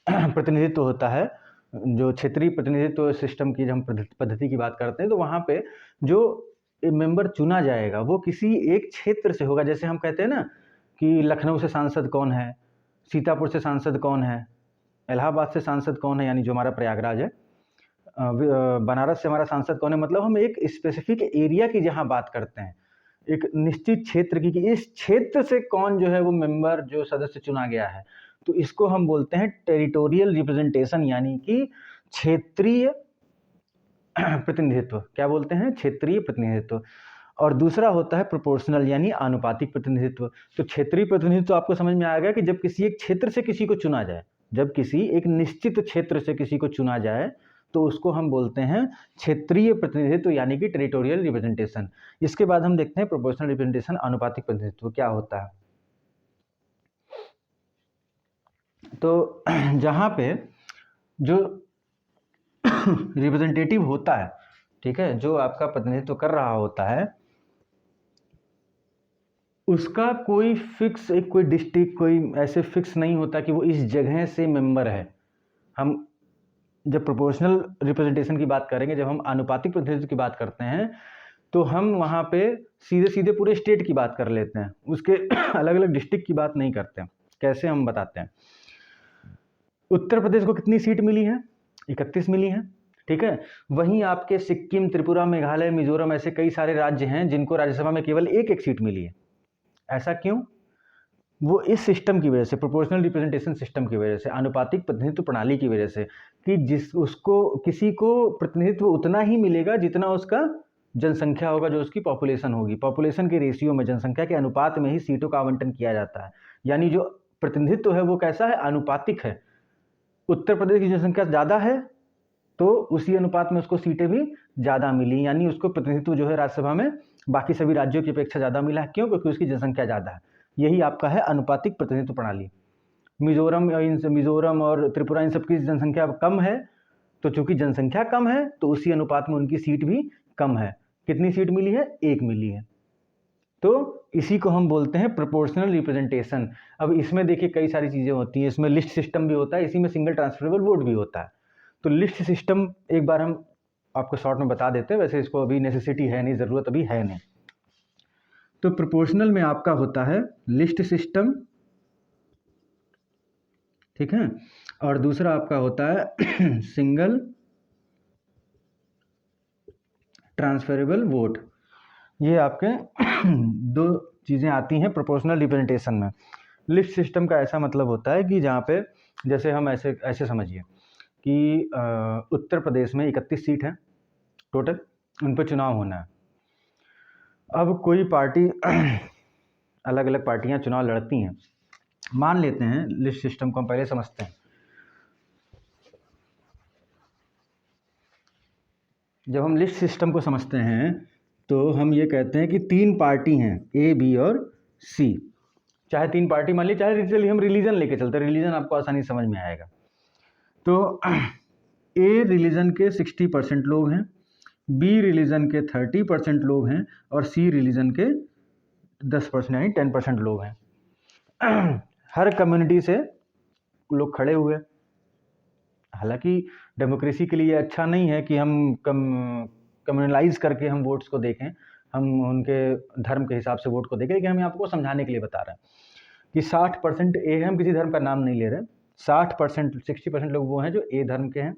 प्रतिनिधित्व होता है, जो क्षेत्रीय प्रतिनिधित्व सिस्टम की जब हम पद्धति की बात करते हैं, तो वहाँ पे जो मेंबर चुना जाएगा वो किसी एक क्षेत्र से होगा। जैसे हम कहते हैं ना कि लखनऊ से सांसद कौन है, सीतापुर से सांसद कौन है, इलाहाबाद से सांसद कौन है, यानी जो हमारा प्रयागराज है, बनारस से हमारा सांसद कौन है। मतलब हम एक स्पेसिफिक एरिया की जहाँ बात करते हैं, एक निश्चित क्षेत्र की, कि इस क्षेत्र से कौन जो है वो मेंबर जो सदस्य चुना गया है, तो इसको हम बोलते हैं टेरिटोरियल रिप्रेजेंटेशन, यानी कि क्षेत्रीय प्रतिनिधित्व। क्या बोलते हैं? क्षेत्रीय प्रतिनिधित्व। और दूसरा होता है प्रोपोर्शनल, यानी आनुपातिक प्रतिनिधित्व। तो क्षेत्रीय प्रतिनिधित्व आपको समझ में आ गया कि जब किसी एक क्षेत्र से किसी को चुना जाए, जब किसी एक निश्चित क्षेत्र से किसी को चुना जाए तो उसको हम बोलते हैं क्षेत्रीय प्रतिनिधित्व, यानी कि टेरिटोरियल रिप्रेजेंटेशन। इसके बाद हम देखते हैं प्रोपोर्शनल रिप्रेजेंटेशन, आनुपातिक प्रतिनिधित्व क्या होता है। तो जहाँ पे जो रिप्रेजेंटेटिव होता है, ठीक है, जो आपका प्रतिनिधित्व कर रहा होता है, उसका कोई फिक्स, एक कोई डिस्ट्रिक्ट, कोई ऐसे फिक्स नहीं होता कि वो इस जगह से मेंबर है। हम जब प्रोपोर्शनल रिप्रेजेंटेशन की बात करेंगे, जब हम आनुपातिक प्रतिनिधित्व की बात करते हैं, तो हम वहाँ पे सीधे सीधे पूरे स्टेट की बात कर लेते हैं, उसके अलग अलग डिस्ट्रिक्ट की बात नहीं करते हैं। कैसे हम बताते हैं। उत्तर प्रदेश को कितनी सीट मिली है? 31 मिली है। ठीक है, वहीं आपके सिक्किम, त्रिपुरा, मेघालय, मिजोरम, ऐसे कई सारे राज्य हैं जिनको राज्यसभा में केवल एक एक सीट मिली है। ऐसा क्यों? वो इस सिस्टम की वजह से, प्रोपोर्शनल रिप्रेजेंटेशन सिस्टम की वजह से, आनुपातिक प्रतिनिधित्व प्रणाली की वजह से, कि किसी को प्रतिनिधित्व उतना ही मिलेगा जितना उसका जनसंख्या होगा, जो उसकी पॉपुलेशन होगी। पॉपुलेशन के रेशियो में, जनसंख्या के अनुपात में ही सीटों का आवंटन किया जाता है। यानी जो प्रतिनिधित्व है वो कैसा है? आनुपातिक है। उत्तर प्रदेश की जनसंख्या ज़्यादा है तो उसी अनुपात में उसको सीटें भी ज़्यादा मिली, यानी उसको प्रतिनिधित्व जो है राज्यसभा में बाकी सभी राज्यों की अपेक्षा ज़्यादा मिला है। क्यों? क्योंकि उसकी जनसंख्या ज़्यादा है। यही आपका है अनुपातिक प्रतिनिधित्व प्रणाली। मिजोरम और त्रिपुरा इन सब की जनसंख्या कम है, तो चूंकि जनसंख्या कम है तो उसी अनुपात में उनकी सीट भी कम है। कितनी सीट मिली है? 1 मिली है। तो इसी को हम बोलते हैं प्रोपोर्शनल रिप्रेजेंटेशन। अब इसमें देखिए कई सारी चीज़ें होती हैं, इसमें लिस्ट सिस्टम भी होता है, इसी में सिंगल ट्रांसफरेबल वोट भी होता है। तो लिस्ट सिस्टम एक बार हम आपको शॉर्ट में बता देते हैं, वैसे इसको अभी नेसेसिटी है नहीं, ज़रूरत अभी है नहीं। तो प्रोपोर्शनल में आपका होता है लिस्ट सिस्टम, ठीक है, और दूसरा आपका होता है सिंगल ट्रांसफरेबल वोट। ये आपके दो चीज़ें आती हैं प्रोपोर्शनल रिप्रेजेंटेशन में। लिस्ट सिस्टम का ऐसा मतलब होता है कि जहाँ पे जैसे हम ऐसे समझिए कि उत्तर प्रदेश में 31 सीट है टोटल, उन पर चुनाव होना है। अब कोई पार्टी अलग अलग पार्टियां चुनाव लड़ती हैं, मान लेते हैं लिस्ट सिस्टम को हम पहले समझते हैं। जब हम लिस्ट सिस्टम को समझते हैं तो हम ये कहते हैं कि 3 पार्टी हैं, ए, बी और सी। चाहे 3 पार्टी मान ली, चाहे चलिए हम रिलीजन लेके चलते हैं, रिलीजन आपको आसानी समझ में आएगा। तो ए रिलीजन के 60% लोग हैं, बी रिलीजन के 30% लोग हैं और सी रिलीजन के 10% यानी 10% लोग हैं। हर कम्युनिटी से लोग खड़े हुए। हालांकि डेमोक्रेसी के लिए अच्छा नहीं है कि हम कम्युनलाइज करके हम वोट्स को देखें, हम उनके धर्म के हिसाब से वोट को देखें, लेकिन हम आपको समझाने के लिए बता रहे हैं कि 60% ए है, हम किसी धर्म का नाम नहीं ले रहे। 60% लोग वो हैं जो ए धर्म के हैं,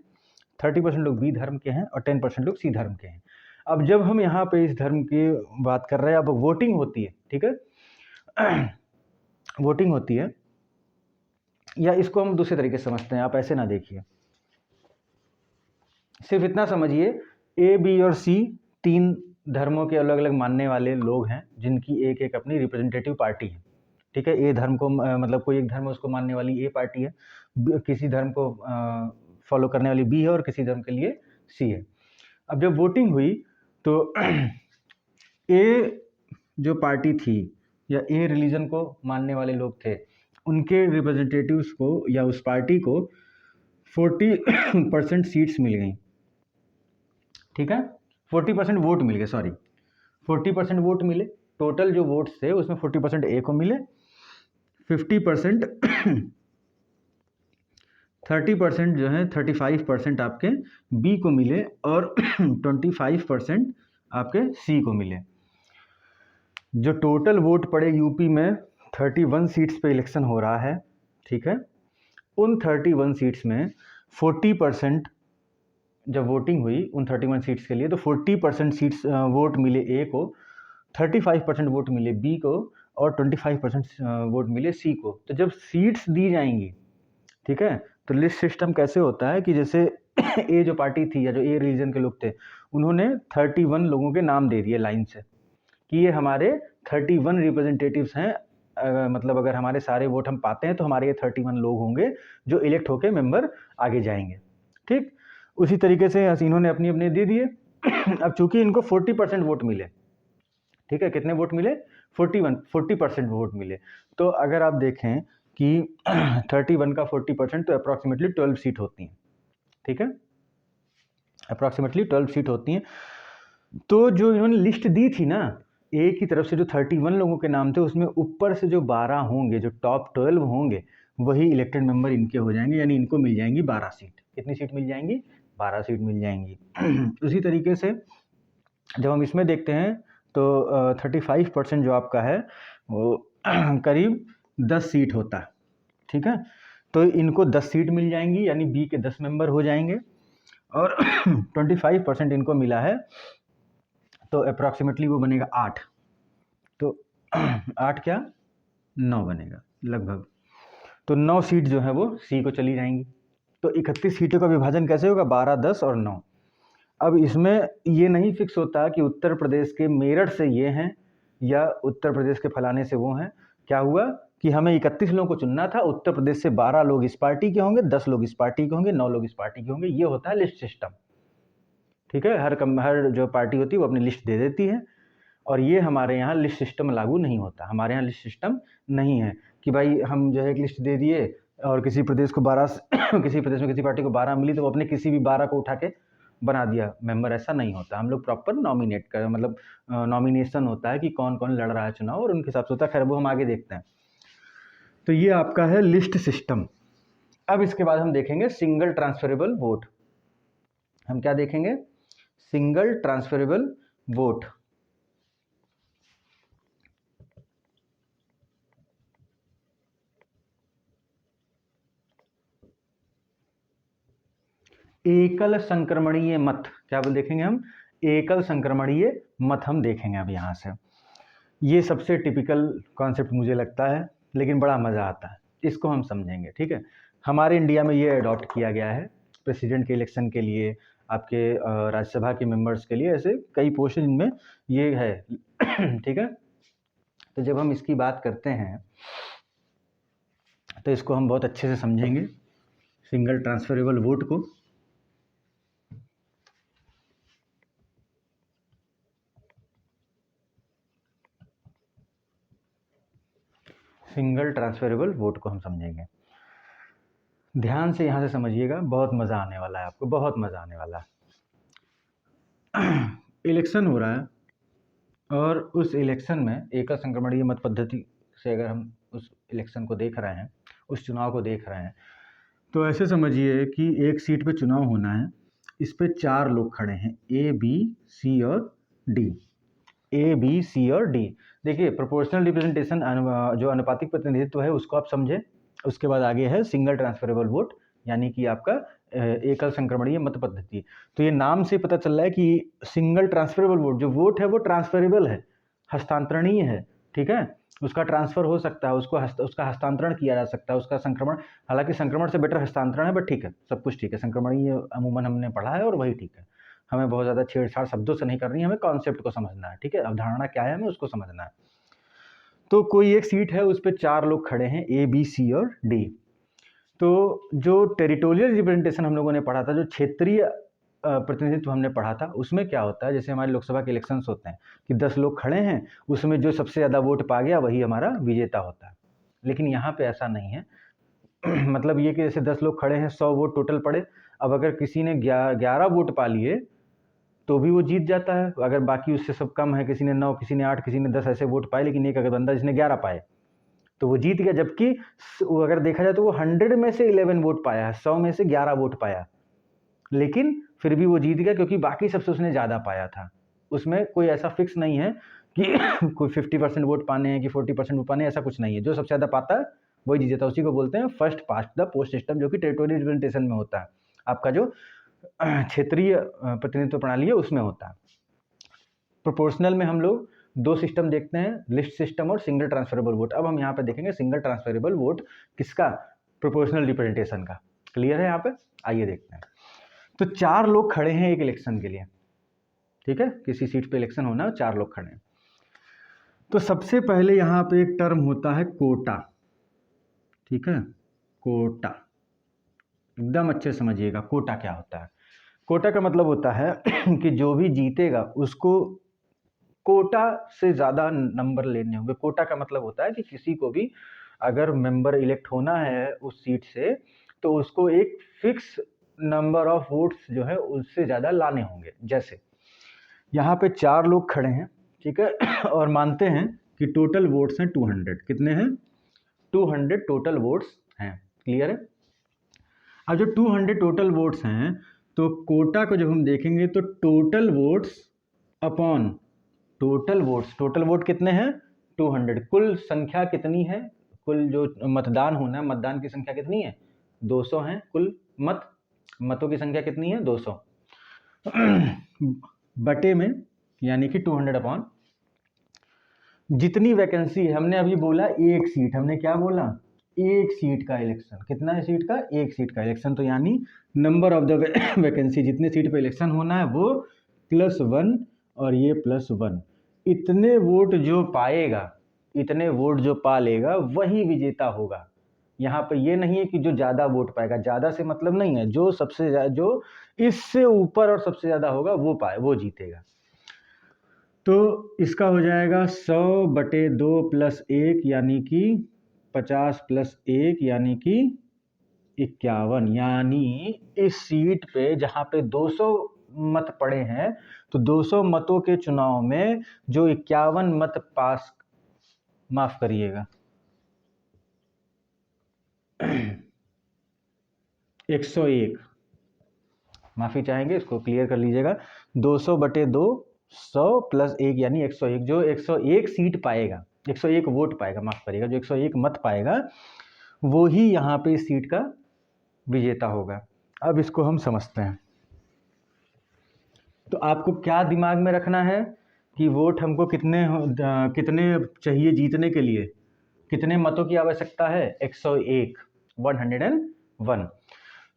30% लोग बी धर्म के हैं और 10% लोग सी धर्म के हैं। अब जब हम यहाँ पे इस धर्म की बात कर रहे हैं, अब वोटिंग होती है, ठीक है, वोटिंग होती है, या इसको हम दूसरे तरीके से समझते हैं, आप ऐसे ना देखिए, सिर्फ इतना समझिए ए, बी और सी 3 धर्मों के अलग अलग मानने वाले लोग हैं जिनकी एक एक अपनी रिप्रेजेंटेटिव पार्टी है, ठीक है। ए धर्म को मतलब कोई एक धर्म उसको मानने वाली ए पार्टी है, किसी धर्म को फॉलो करने वाली बी है और किसी धर्म के लिए सी है। अब जब वोटिंग हुई तो ए जो पार्टी थी या ए रिलीजन को मानने वाले लोग थे, उनके रिप्रेजेंटेटिव्स को या उस पार्टी को 40% सीट्स मिल गई, ठीक है, 40% वोट मिल गए, सॉरी 40% वोट मिले। टोटल जो वोट्स थे उसमें 40% ए को मिले, 50% 30% जो है 35% आपके बी को मिले और 25% आपके सी को मिले। जो टोटल वोट पड़े यूपी में 31 सीट्स पे इलेक्शन हो रहा है, ठीक है, उन 31 सीट्स में 40% जब वोटिंग हुई उन 31 सीट्स के लिए, तो 40% सीट्स वोट मिले ए को, 35% वोट मिले बी को और 25% वोट मिले सी को। तो जब सीट्स दी जाएंगी, ठीक है, तो लिस्ट सिस्टम कैसे होता है कि जैसे ए जो पार्टी थी या जो ए रिलीजन के लोग थे, उन्होंने 31 लोगों के नाम दे दिए लाइन से कि ये हमारे 31 रिप्रेजेंटेटिव्स हैं, मतलब अगर हमारे सारे वोट हम पाते हैं तो हमारे ये 31 लोग होंगे जो इलेक्ट होके मेंबर आगे जाएंगे, ठीक। उसी तरीके से इन्होंने अपनी अपने दे दिए। अब चूंकि इनको 40% वोट मिले, ठीक है, कितने वोट मिले? 40% वोट मिले। तो अगर आप देखें कि 31 का 40% तो अप्रॉक्सीमेटली 12 सीट होती हैं, ठीक है, अप्रॉक्सीमेटली 12 सीट होती हैं। तो जो इन्होंने लिस्ट दी थी ना, ए की तरफ से जो 31 लोगों के नाम थे, उसमें ऊपर से जो 12 होंगे, जो टॉप 12 होंगे, वही इलेक्टेड मेंबर इनके हो जाएंगे, यानी इनको मिल जाएंगी 12 सीट। कितनी सीट मिल जाएंगी? 12 सीट मिल जाएंगी। उसी तरीके से जब हम इसमें देखते हैं तो 35% जो आपका है वो करीब 10 सीट होता है, ठीक है, तो इनको 10 सीट मिल जाएंगी, यानी बी के 10 मेंबर हो जाएंगे और 25% इनको मिला है, तो अप्रॉक्सीमेटली वो बनेगा 8, तो 8 क्या 9 बनेगा लगभग। तो 9 सीट जो है वो सी को चली जाएंगी। तो 31 सीटों का विभाजन कैसे होगा? 12, 10 और 9। अब इसमें ये नहीं फिक्स होता कि उत्तर प्रदेश के मेरठ से ये हैं या उत्तर प्रदेश के फलाने से वो हैं। क्या हुआ कि हमें 31 लोगों को चुनना था, उत्तर प्रदेश से 12 लोग इस पार्टी के होंगे, 10 लोग इस पार्टी के होंगे, 9 लोग इस पार्टी के होंगे। ये होता है लिस्ट सिस्टम, ठीक है। हर जो पार्टी होती है वो अपनी लिस्ट दे देती है, और ये हमारे यहाँ लिस्ट सिस्टम लागू नहीं होता। हमारे यहाँ लिस्ट सिस्टम नहीं है कि भाई हम जो है एक लिस्ट दे दिए और किसी प्रदेश को 12 किसी प्रदेश में किसी पार्टी को 12 मिली तो वो अपने किसी भी 12 को उठा के बना दिया मेंबर, ऐसा नहीं होता। हम लोग प्रॉपर नॉमिनेट कर, मतलब नॉमिनेशन होता है कि कौन कौन लड़ रहा है चुनाव, और उनके हिसाब से होता है। खैर वो हम आगे देखते हैं। तो ये आपका है लिस्ट सिस्टम। अब इसके बाद हम देखेंगे सिंगल ट्रांसफरेबल वोट। हम क्या देखेंगे? Single transferable vote. एकल संक्रमणीय मत, क्या बोल देखेंगे हम? एकल संक्रमणीय मत हम देखेंगे अब यहाँ से। ये सबसे टिपिकल कॉन्सेप्ट मुझे लगता है, लेकिन बड़ा मज़ा आता है, इसको हम समझेंगे, ठीक है। हमारे इंडिया में ये अडॉप्ट किया गया है प्रेसिडेंट के इलेक्शन के लिए, आपके राज्यसभा के मेंबर्स के लिए, ऐसे कई पोस्ट जिनमें ये है ठीक है। तो जब हम इसकी बात करते हैं तो इसको हम बहुत अच्छे से समझेंगे, सिंगल ट्रांसफरेबल वोट को। सिंगल ट्रांसफरेबल वोट को हम समझेंगे। ध्यान से यहाँ से समझिएगा, बहुत मज़ा आने वाला है आपको, बहुत मज़ा आने वाला है। इलेक्शन हो रहा है और उस इलेक्शन में एकल संक्रमणीय मत पद्धति से अगर हम उस इलेक्शन को देख रहे हैं, उस चुनाव को देख रहे हैं, तो ऐसे समझिए कि एक सीट पे चुनाव होना है। इस पे 4 लोग खड़े हैं, ए, बी, सी और डी। ए, बी, सी और डी। देखिए प्रोपोर्शनल रिप्रेजेंटेशन, जो अनुपातिक प्रतिनिधित्व है उसको आप समझें। उसके बाद आगे है सिंगल ट्रांसफरेबल वोट, यानी कि आपका एकल संक्रमणीय मत पद्धति। तो ये नाम से पता चल रहा है कि सिंगल ट्रांसफरेबल वोट, जो वोट है वो ट्रांसफरेबल है, हस्तांतरणीय है, ठीक है। उसका ट्रांसफर हो सकता है, उसका हस्तांतरण किया जा सकता है, उसका संक्रमण, हालांकि संक्रमण से बेटर हस्तांतरण है, बट ठीक है, सब कुछ ठीक है। संक्रमणीय अमूमन हमने पढ़ा है और वही ठीक है। हमें बहुत ज़्यादा छेड़छाड़ शब्दों से नहीं करनी है, हमें कॉन्सेप्ट को समझना है, ठीक है। अवधारणा क्या है हमें उसको समझना है। तो कोई एक सीट है, उस पर 4 लोग खड़े हैं, ए, बी, सी और डी। तो जो टेरिटोरियल रिप्रेजेंटेशन हम लोगों ने पढ़ा था, जो क्षेत्रीय प्रतिनिधित्व हमने पढ़ा था, उसमें क्या होता है, जैसे हमारे लोकसभा के इलेक्शंस होते हैं कि 10 लोग खड़े हैं, उसमें जो सबसे ज़्यादा वोट पा गया वही हमारा विजेता होता है। लेकिन यहाँ पे ऐसा नहीं है। मतलब ये कि जैसे 10 लोग खड़े हैं, 100 वोट टोटल पड़े, अब अगर किसी ने 11 वोट पा लिए तो भी वो जीत जाता है। अगर बाकी उससे सब कम है, किसी ने 9, किसी ने 8, किसी ने 10 ऐसे वोट पाए, लेकिन एक अगर बंदा जिसने 11 पाए तो वो जीत गया। जबकि अगर देखा जाए तो वो 100 में से 11 वोट पाया है, 100 में से 11 वोट पाया, लेकिन फिर भी वो जीत गया क्योंकि बाकी सबसे उसने ज़्यादा पाया था। उसमें कोई ऐसा फिक्स नहीं है कि कोई 50% वोट पाने हैं कि 40% वोट पाने हैं, ऐसा कुछ नहीं है। जो सबसे ज़्यादा पाता है वही जीत जाता है। उसी को बोलते हैं first past the post system, जो कि टेरिटोरियल रिप्रेजेंटेशन में होता है। आपका जो क्षेत्रीय प्रतिनिधित्व प्रणाली है उसमें होता है। प्रोपोर्शनल में हम लोग 2 सिस्टम देखते हैं, लिस्ट सिस्टम और सिंगल ट्रांसफरेबल वोट। अब हम यहाँ पे देखेंगे सिंगल ट्रांसफरेबल वोट किसका? प्रोपोर्शनल रिप्रेजेंटेशन का। क्लियर है यहाँ पे? आइए देखते हैं। तो 4 लोग खड़े हैं एक इलेक्शन के लिए, ठीक है। किसी सीट पे इलेक्शन होना है, 4 लोग खड़े हैं। तो सबसे पहले यहाँ पे एक टर्म होता है कोटा, ठीक है। कोटा एकदम अच्छे से समझिएगा, कोटा क्या होता है। कोटा का मतलब होता है कि जो भी जीतेगा उसको कोटा से ज़्यादा नंबर लेने होंगे। कोटा का मतलब होता है कि किसी को भी अगर मेंबर इलेक्ट होना है उस सीट से, तो उसको एक फिक्स नंबर ऑफ वोट्स जो है उससे ज़्यादा लाने होंगे। जैसे यहाँ पे 4 लोग खड़े हैं, ठीक है, और मानते हैं कि टोटल वोट्स हैं 200। कितने हैं? 200 टोटल वोट्स हैं। क्लियर है? अब जो 200 टोटल वोट्स हैं, तो कोटा को जब हम देखेंगे तो total votes upon total vote कितने हैं? 200। कुल संख्या कितनी है? कुल जो मतदान होना है, मतदान की संख्या कितनी है? 200 है। कुल मतों की संख्या कितनी है? 200 बटे में, यानी कि 200 अपॉन जितनी वैकेंसी है। हमने अभी बोला एक सीट, हमने क्या बोला? एक सीट का इलेक्शन। कितना है सीट का? एक सीट का इलेक्शन। तो यानी नंबर ऑफ द वैकेंसी, जितने सीट पे इलेक्शन होना है वो +1 और ये +1, इतने वोट जो पाएगा, इतने वोट जो पा लेगा वही विजेता होगा। यहाँ पे ये नहीं है कि जो ज़्यादा वोट पाएगा, ज़्यादा से मतलब नहीं है, जो सबसे जो इससे ऊपर और सबसे ज़्यादा होगा वो जीतेगा। तो इसका हो जाएगा 100/2 + 1 यानी कि 50 + 1 यानी कि 51। यानी इस सीट पे जहाँ पे 200 मत पड़े हैं, तो 200 मतों के चुनाव में जो 51 मत पास, माफ करिएगा 101, माफ़ी चाहेंगे, इसको क्लियर कर लीजिएगा। 200/2 100 + 1 यानी 101। जो 101 सीट पाएगा, 101 वोट पाएगा, माफ़ करिएगा, जो 101 मत पाएगा वो ही यहाँ पे इस सीट का विजेता होगा। अब इसको हम समझते हैं। तो आपको क्या दिमाग में रखना है कि वोट हमको कितने चाहिए जीतने के लिए, कितने मतों की आवश्यकता है? 101, 101।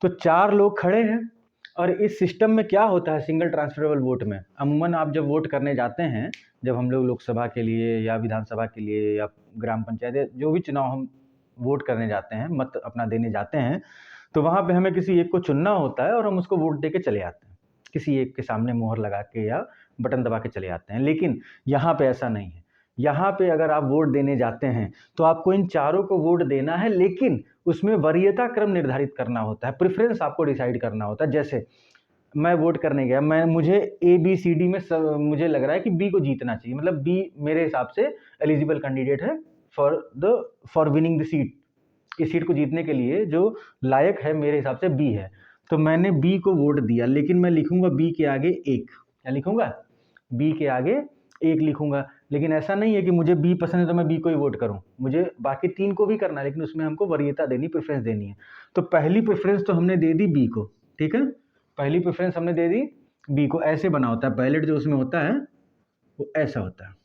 तो 4 लोग खड़े हैं। और इस सिस्टम में क्या होता है सिंगल ट्रांसफरेबल वोट में, अमूमन आप जब वोट करने जाते हैं, जब हम लोग लोकसभा के लिए या विधानसभा के लिए या ग्राम पंचायत, जो भी चुनाव हम वोट करने जाते हैं, मत अपना देने जाते हैं, तो वहाँ पे हमें किसी एक को चुनना होता है और हम उसको वोट दे के चले आते हैं, किसी एक के सामने मोहर लगा के या बटन दबा के चले आते हैं। लेकिन यहाँ पे ऐसा नहीं है। यहाँ पे अगर आप वोट देने जाते हैं तो आपको इन चारों को वोट देना है, लेकिन उसमें वरीयता क्रम निर्धारित करना होता है, प्रेफरेंस आपको डिसाइड करना होता है। जैसे मैं वोट करने गया, मुझे ABCD में मुझे लग रहा है कि B को जीतना चाहिए, मतलब B मेरे हिसाब से एलिजिबल कैंडिडेट है फॉर विनिंग द सीट। इस सीट को जीतने के लिए जो लायक है मेरे हिसाब से B है। तो मैंने B को वोट दिया, लेकिन मैं लिखूंगा B के आगे 1। क्या लिखूंगा? B के आगे 1 लिखूंगा। लेकिन ऐसा नहीं है कि मुझे B पसंद है तो मैं B को ही वोट करूं, मुझे बाकी 3 को भी करना है, लेकिन उसमें हमको वरीयता देनी, प्रेफरेंस देनी है। तो पहली प्रेफरेंस तो हमने दे दी B को, ठीक है, पहली प्रेफरेंस हमने दे दी B को। ऐसे बना होता है बैलेट, जो उसमें होता है वो ऐसा होता है।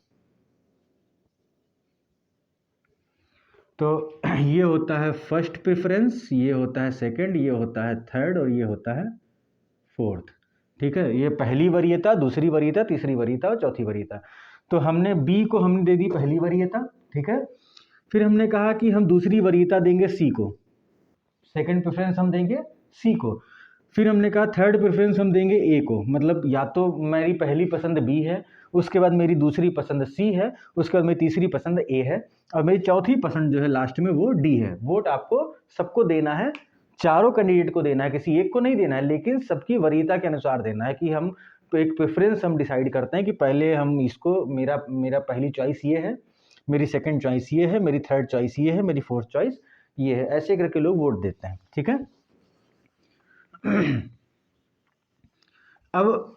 तो ये होता है फर्स्ट प्रेफरेंस, ये होता है सेकंड, ये होता है थर्ड और ये होता है फोर्थ। ठीक है, ये पहली वरीयता, दूसरी वरीयता, तीसरी वरीयता और चौथी वरीयता। तो हमने B को हमने दे दी पहली वरीयता, ठीक है। फिर हमने कहा कि हम दूसरी वरीयता देंगे C को, सेकंड प्रेफरेंस हम देंगे C को। फिर हमने कहा थर्ड प्रेफरेंस हम देंगे A को, मतलब या तो मेरी पहली पसंद B है, उसके बाद मेरी दूसरी पसंद C है, उसके बाद मेरी तीसरी पसंद A है, और मेरी चौथी पसंद जो है लास्ट में वो D है। वोट आपको सबको देना है, चारों कैंडिडेट को देना है, किसी एक को नहीं देना है, लेकिन सबकी वरीयता के अनुसार देना है। कि हम तो एक प्रेफरेंस हम डिसाइड करते हैं कि पहले हम इसको, मेरा पहली चॉइस ये है, मेरी सेकंड चॉइस ये है, मेरी थर्ड चॉइस ये है, मेरी फोर्थ चॉइस ये है। ऐसे करके लोग वोट देते हैं, ठीक है। अब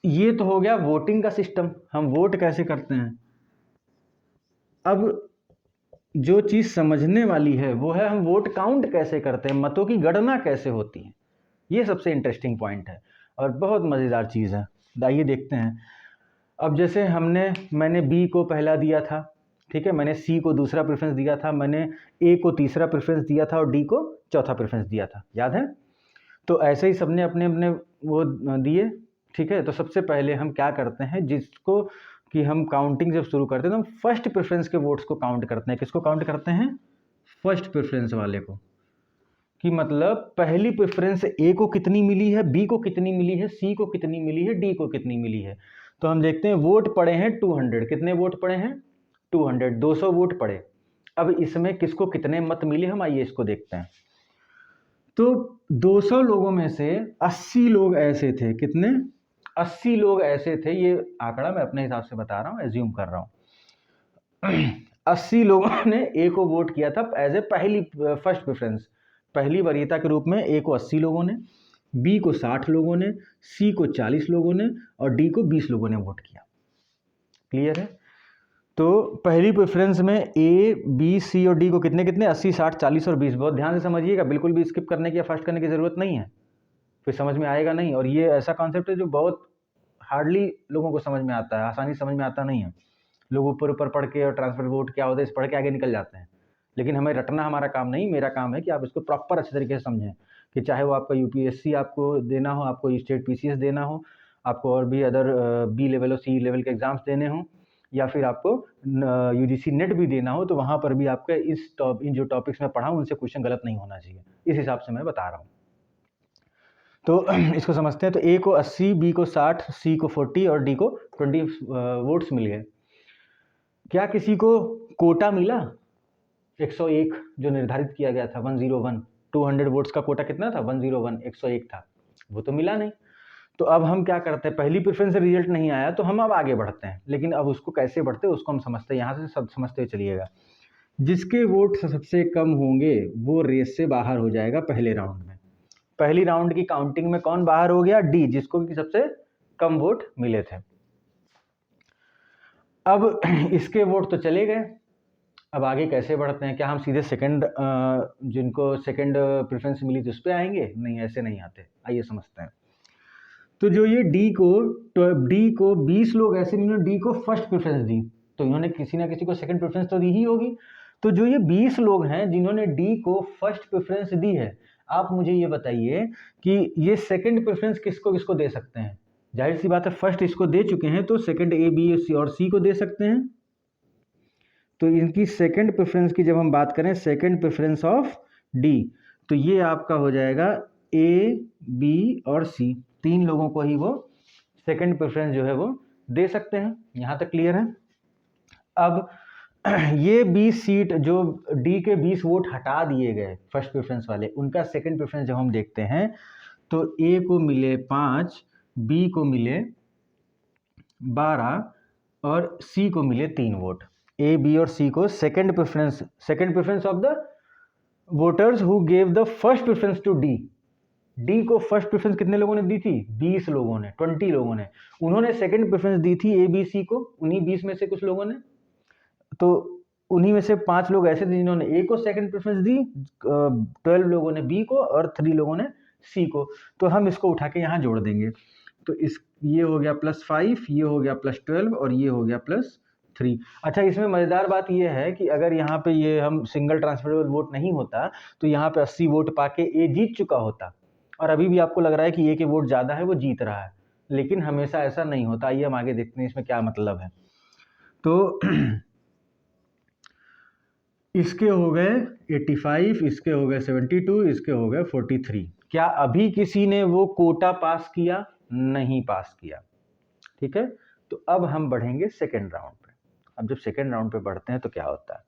ये तो हो गया वोटिंग का सिस्टम, हम वोट कैसे करते हैं। अब जो चीज़ समझने वाली है वो है हम वोट काउंट कैसे करते हैं, मतों की गणना कैसे होती है। ये सबसे इंटरेस्टिंग पॉइंट है और बहुत मज़ेदार चीज़ है। आइए देखते हैं। अब जैसे मैंने B को पहला दिया था, ठीक है, मैंने C को दूसरा प्रेफरेंस दिया था, मैंने A को तीसरा प्रेफरेंस दिया था और D को चौथा प्रेफरेंस दिया था, याद है। तो ऐसे ही सबने अपने अपने वो दिए, ठीक है। तो सबसे पहले हम क्या करते हैं, जिसको कि हम काउंटिंग जब शुरू करते हैं तो हम फर्स्ट प्रेफरेंस के वोट्स को काउंट करते हैं। किसको काउंट करते हैं? फर्स्ट प्रेफरेंस वाले को। कि मतलब पहली प्रेफरेंस A को कितनी मिली है, B को कितनी मिली है, C को कितनी मिली है, D को कितनी मिली है। तो हम देखते हैं वोट पड़े हैं 200। कितने वोट पड़े हैं? 200, 200 वोट पड़े। अब इसमें किसको कितने मत मिले, हम आइए इसको देखते हैं। तो 200 लोगों में से 80 लोग ऐसे थे, कितने? 80 लोग ऐसे थे, ये आंकड़ा मैं अपने हिसाब से बता रहा हूँ, एज्यूम कर रहा हूँ। 80 लोगों ने A को वोट किया था एज ए फर्स्ट प्रेफरेंस, पहली वरीयता के रूप में। A को 80 लोगों ने, B को 60 लोगों ने, C को 40 लोगों ने और D को 20 लोगों ने वोट किया। क्लियर है? तो पहली प्रेफरेंस में A, B, C और D को कितने कितने, 80, 60, 40 और 20। बहुत ध्यान से समझिएगा, बिल्कुल भी स्किप करने की या फर्स्ट करने की ज़रूरत नहीं है, फिर समझ में आएगा नहीं। और ये ऐसा कॉन्सेप्ट है जो बहुत हार्डली लोगों को समझ में आता है, आसानी से समझ में आता नहीं है। लोग ऊपर ऊपर पढ़ के और ट्रांसफर वोट क्या होता है इस पढ़ के आगे निकल जाते हैं, लेकिन हमें रटना हमारा काम नहीं। मेरा काम है कि आप इसको प्रॉपर अच्छे तरीके से समझें, कि चाहे वो आपका UPSC आपको देना हो, आपको स्टेट PCS देना हो, आपको और भी अदर B लेवल और C लेवल के एग्ज़ाम्स देने हों, या फिर आपको यूजीसी नेट भी देना हो तो वहाँ पर भी आपका इन जो टॉपिक्स में पढ़ा उनसे क्वेश्चन गलत नहीं होना चाहिए, इस हिसाब से मैं बता रहा हूँ। तो इसको समझते हैं। तो ए को 80, बी को 60, सी को 40 और डी को 20 वोट्स मिल गए। क्या किसी को कोटा मिला? 101 जो निर्धारित किया गया था, 101, 200 वोट्स का कोटा कितना था? 101, 101 था, वो तो मिला नहीं। तो अब हम क्या करते हैं, पहली प्रेफरेंस से रिजल्ट नहीं आया तो हम अब आगे बढ़ते हैं, लेकिन अब उसको कैसे बढ़ते हैं उसको हम समझते हैं, यहाँ से सब समझते हुए चलिएगा। जिसके वोट सबसे कम होंगे वो रेस से बाहर हो जाएगा पहले राउंड में। पहली राउंड की काउंटिंग में कौन बाहर हो गया? डी, जिसको कि सबसे कम वोट मिले थे। अब इसके वोट तो चले गए, अब आगे कैसे बढ़ते हैं? क्या हम सीधे सेकंड जिनको सेकंड प्रेफरेंस मिली थी उस पर आएंगे? नहीं, ऐसे नहीं आते, आइए समझते हैं। तो जो ये डी को 20 लोग ऐसे जिन्होंने डी को फर्स्ट प्रेफरेंस दी, तो इन्होंने किसी ना किसी को सेकंड प्रेफरेंस तो दी ही होगी। तो जो ये 20 लोग हैं जिन्होंने डी को फर्स्ट प्रेफरेंस दी है, आप मुझे ये बताइए कि ये सेकंड प्रेफरेंस किसको किसको दे सकते हैं? जाहिर सी बात है, फर्स्ट इसको दे चुके हैं तो सेकंड ए, बी और सी को दे सकते हैं। तो इनकी सेकंड प्रेफरेंस की जब हम बात करें, सेकंड प्रेफरेंस ऑफ डी, तो ये आपका हो जाएगा ए, बी और सी, 3 लोगों को ही वो सेकंड प्रेफरेंस जो है वो दे सकते हैं। यहाँ तक क्लियर है? अब ये 20 सीट जो डी के 20 वोट हटा दिए गए फर्स्ट प्रेफरेंस वाले, उनका सेकंड प्रेफरेंस जब हम देखते हैं तो ए को मिले 5, बी को मिले 12 और सी को मिले 3 वोट। ए, बी और सी को second preference of the voters who gave the first preference to D. D को फर्स्ट प्रेफरेंस कितने लोगों ने दी थी? 20 लोगों ने, 20 लोगों ने। उन्होंने सेकंड प्रेफरेंस दी थी ए, बी, सी को, उन्हीं 20 में से कुछ लोगों ने। तो उन्हीं में से 5 लोग ऐसे थे जिन्होंने ए को सेकंड प्रेफरेंस दी, 12 लोगों ने बी को और 3 लोगों ने सी को। तो हम इसको उठा के यहाँ जोड़ देंगे, तो ये हो गया +5, ये हो गया +12 और ये हो गया +3। अच्छा, इसमें मज़ेदार बात ये है कि अगर यहाँ पे ये हम सिंगल ट्रांसफरेबल वोट नहीं होता तो यहाँ पे 80 वोट पाके ए जीत चुका होता, और अभी भी आपको लग रहा है कि ए के वोट ज़्यादा है, वो जीत रहा है, लेकिन हमेशा ऐसा नहीं होता। आइए हम आगे देखते हैं इसमें क्या मतलब है। तो इसके हो गए 85, इसके हो गए 72, इसके हो गए 43। क्या अभी किसी ने वो कोटा पास किया? नहीं पास किया। ठीक है, तो अब हम बढ़ेंगे सेकेंड राउंड पे। अब जब सेकेंड राउंड पे बढ़ते हैं तो क्या होता है,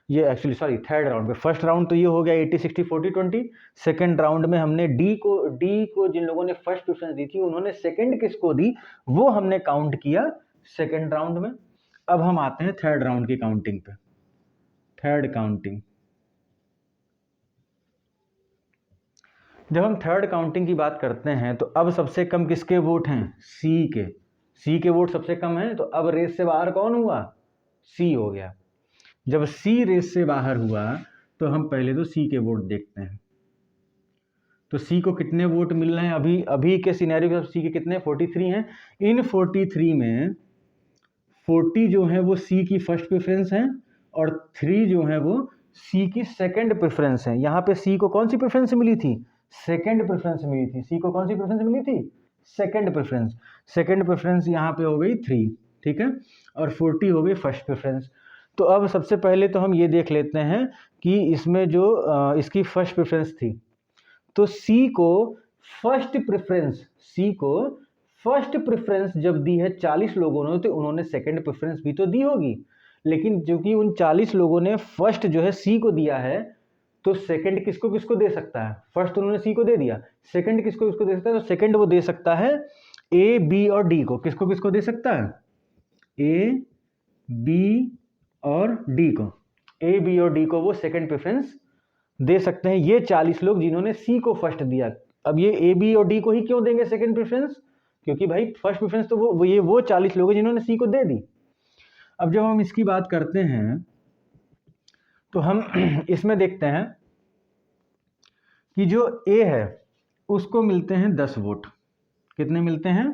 ये एक्चुअली थर्ड राउंड पे। फर्स्ट राउंड तो ये हो गया 80, 60, 40, 20। सेकेंड राउंड में हमने डी को जिन लोगों ने फर्स्ट प्रेफरेंस दी थी उन्होंने सेकेंड किसको दी वो हमने काउंट किया सेकेंड राउंड में। अब हम आते हैं थर्ड राउंड की काउंटिंग पे। थर्ड काउंटिंग, जब हम थर्ड काउंटिंग की बात करते हैं तो अब सबसे कम किसके वोट हैं? सी के वोट सबसे कम हैं, तो अब रेस से बाहर कौन हुआ? सी हो गया। जब सी रेस से बाहर हुआ तो हम पहले तो सी के वोट देखते हैं। तो सी को कितने वोट मिल रहे हैं अभी के सिनेरियो में? सी के कितने? 43 हैं। इन 43 में 40 जो है वो सी की फर्स्ट प्रेफरेंस है और 3 जो है वो सी की सेकंड प्रेफरेंस है। यहाँ पे सी को कौन सी प्रेफरेंस मिली थी? सेकंड प्रेफरेंस मिली थी। सी को कौन सी प्रेफरेंस मिली थी? Second preference. सेकंड प्रेफरेंस यहाँ पे हो गई 3, ठीक है, और 40 हो गई फर्स्ट प्रेफरेंस। तो अब सबसे पहले तो हम ये देख लेते हैं कि इसमें जो इसकी फर्स्ट प्रेफरेंस थी, तो सी को फर्स्ट प्रेफरेंस जब दी है 40 लोगों ने तो उन्होंने सेकंड प्रेफरेंस भी तो दी होगी, लेकिन जो कि उन 40 लोगों ने फर्स्ट जो है सी को दिया है, तो सेकंड किसको किसको दे सकता है? फर्स्ट उन्होंने सी को दे दिया, सेकंड किसको किसको दे सकता है? तो सेकंड वो दे सकता है ए, बी और डी को। किसको किसको दे सकता है? ए, बी और डी को। ए, बी और डी को वो सेकंड प्रेफरेंस दे सकते हैं, ये 40 लोग जिन्होंने सी को फर्स्ट दिया। अब ये ए, बी और डी को ही क्यों देंगे सेकंड प्रेफरेंस? क्योंकि भाई फर्स्ट प्रेफरेंस तो वो 40 लोग हैं जिन्होंने सी को दे दी। अब जब हम इसकी बात करते हैं तो हम इसमें देखते हैं कि जो ए है उसको मिलते हैं 10 वोट। कितने मिलते हैं?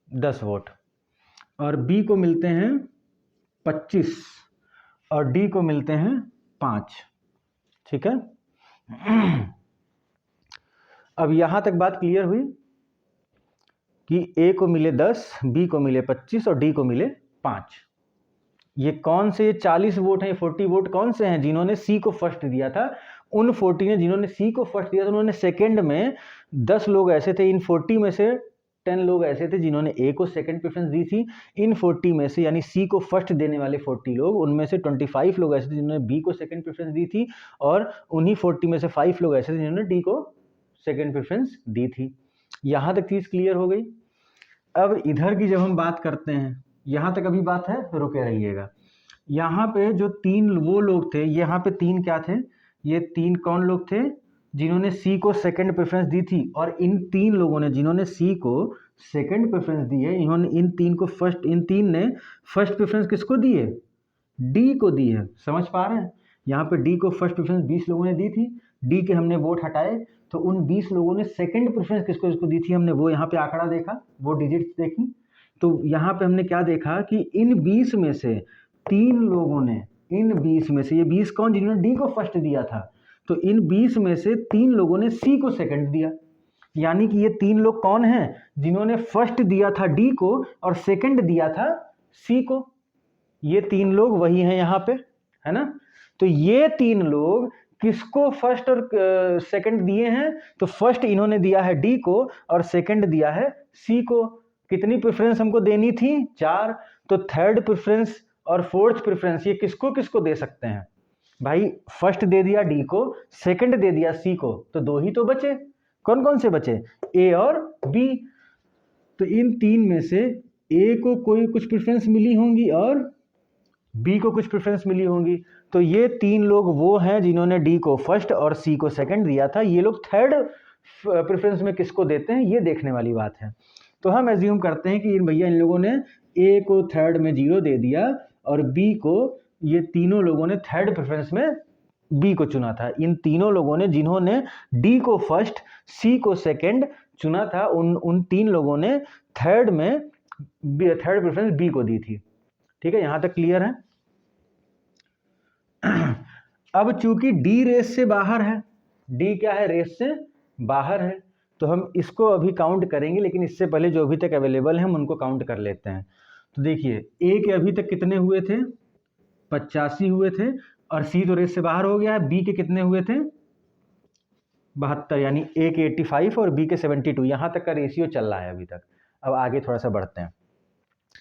10 वोट। और बी को मिलते हैं 25 और डी को मिलते हैं 5। ठीक है, अब यहां तक बात क्लियर हुई कि ए को मिले 10, बी को मिले 25 और डी को मिले 5। ये कौन से 40 वोट हैं, 40 वोट कौन से हैं? जिन्होंने सी को फर्स्ट दिया था। उन 40 ने जिन्होंने सी को फर्स्ट दिया था, उन्होंने सेकंड में 10 लोग ऐसे थे, इन 40 में से 10 लोग ऐसे थे जिन्होंने ए को सेकंड प्रेफरेंस दी थी। इन 40 में से, यानी सी को फर्स्ट देने वाले 40 लोग, उनमें से 25 लोग ऐसे थे जिन्होंने बी को सेकंड प्रेफरेंस दी थी, और उन्हीं 40 में से 5 लोग ऐसे थे जिन्होंने डी को सेकंड प्रेफरेंस दी थी। यहाँ तक चीज़ क्लियर हो गई। अब इधर की जब हम बात करते हैं, यहाँ तक अभी बात है, रुके रहिएगा। यहाँ पे जो 3 वो लोग थे, यहाँ पे 3 क्या थे? ये 3 कौन लोग थे? जिन्होंने सी को सेकंड प्रेफरेंस दी थी। और इन 3 लोगों ने जिन्होंने सी को सेकंड प्रेफरेंस दी है, इन्होंने इन 3 को फर्स्ट, इन 3 ने फर्स्ट प्रेफरेंस किसको दी है? डी को दी है। समझ पा रहे हैं? यहाँ पे डी को फर्स्ट प्रेफरेंस 20 लोगों ने दी थी, डी के हमने वोट हटाए, तो उन 20 लोगों ने सेकंड प्रेफरेंस किसको किसको दी थी, हमने वो यहाँ पे आंकड़ा देखा, वो डिजिट्स देखी। तो यहाँ पे हमने क्या देखा कि इन 20 में से 3 लोगों ने, इन 20 में से, ये 20 कौन? जिन्होंने डी को फर्स्ट दिया था। तो इन 20 में से 3 लोगों ने सी को सेकंड दिया। यानी कि ये 3 लोग कौन हैं? जिन्होंने फर्स्ट दिया था डी को और सेकंड दिया था सी को। ये 3 लोग वही हैं यहाँ पे, है ना? तो ये 3 लोग किसको फर्स्ट और सेकंड दिए हैं? तो फर्स्ट इन्होंने दिया है डी को और सेकंड दिया है सी को। कितनी प्रेफरेंस हमको देनी थी? 4। तो थर्ड प्रेफरेंस और फोर्थ प्रेफरेंस ये किसको किसको दे सकते हैं? भाई फर्स्ट दे दिया डी को, सेकंड दे दिया सी को, तो 2 ही तो बचे। कौन कौन से बचे? ए और बी। तो इन 3 में से ए को कोई कुछ प्रेफरेंस मिली होंगी और बी को कुछ प्रेफरेंस मिली होंगी। तो ये 3 लोग वो हैं जिन्होंने डी को फर्स्ट और सी को सेकंड दिया था। ये लोग थर्ड प्रेफरेंस में किसको देते हैं, ये देखने वाली बात है। तो हम एज्यूम करते हैं कि इन भैया, इन लोगों ने ए को थर्ड में 0 दे दिया और बी को, ये तीनों लोगों ने थर्ड प्रेफरेंस में बी को चुना था। इन तीनों लोगों ने जिन्होंने डी को फर्स्ट, सी को सेकंड चुना था, उन 3 लोगों ने थर्ड में थर्ड प्रेफरेंस बी को दी थी। ठीक है, यहां तक क्लियर है? अब चूंकि डी रेस से बाहर है, डी क्या है? रेस से बाहर है, तो हम इसको अभी काउंट करेंगे, लेकिन इससे पहले जो अभी तक अवेलेबल हैं हम उनको काउंट कर लेते हैं। तो देखिए, ए के अभी तक कितने हुए थे? 85 हुए थे, और सी तो रेस से बाहर हो गया है। बी के कितने हुए थे? 72, यानी ए के 85 और बी के 72। यहाँ तक का रेशियो चल रहा है अभी तक। अब आगे थोड़ा सा बढ़ते हैं।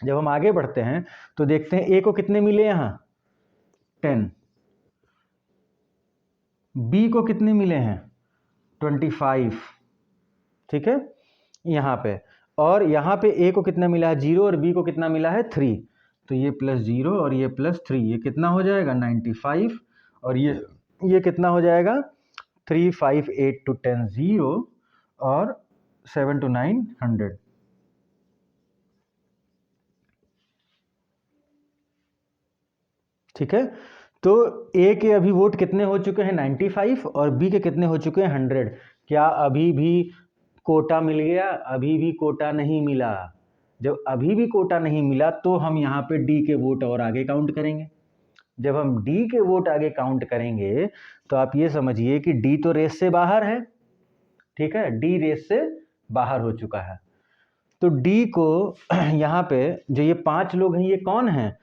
जब हम आगे बढ़ते हैं तो देखते हैं ए को कितने मिले यहाँ? 10। बी को कितने मिले हैं? 25। ठीक है, यहाँ पे। और यहाँ पे ए को कितना मिला है? 0, और बी को कितना मिला है? 3। तो ये +0 और ये +3, ये कितना हो जाएगा? 95। और ये कितना हो जाएगा? 3, 5, 8 to 10 0 और 7 to 9 100। ठीक है, तो ए के अभी वोट कितने हो चुके हैं? 95, और बी के कितने हो चुके हैं? 100। क्या अभी भी कोटा मिल गया? अभी भी कोटा नहीं मिला। जब अभी भी कोटा नहीं मिला तो हम यहाँ पे डी के वोट और आगे काउंट करेंगे। जब हम डी के वोट आगे काउंट करेंगे तो आप ये समझिए कि डी तो रेस से बाहर है। ठीक है, डी रेस से बाहर हो चुका है। तो डी को यहाँ पे जो ये 5 लोग हैं, ये कौन हैं?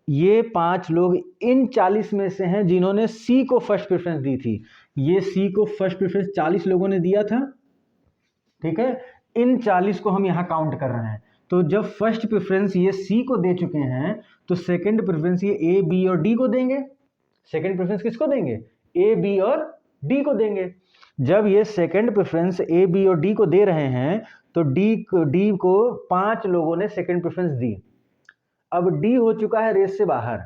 ये 5 लोग इन 40 में से हैं जिन्होंने सी को फर्स्ट प्रेफरेंस दी थी। ये सी को फर्स्ट प्रेफरेंस 40 लोगों ने दिया था। ठीक है, इन 40 को हम यहाँ काउंट कर रहे हैं। तो जब फर्स्ट प्रेफरेंस ये सी को दे चुके हैं तो सेकंड प्रेफरेंस ये ए, बी और डी को देंगे। सेकंड प्रेफरेंस किसको देंगे? ए, बी और डी को देंगे। जब ये सेकंड प्रेफरेंस ए, बी और डी को दे रहे हैं तो डी को 5 लोगों ने सेकंड प्रेफरेंस दी। अब डी हो चुका है रेस से बाहर।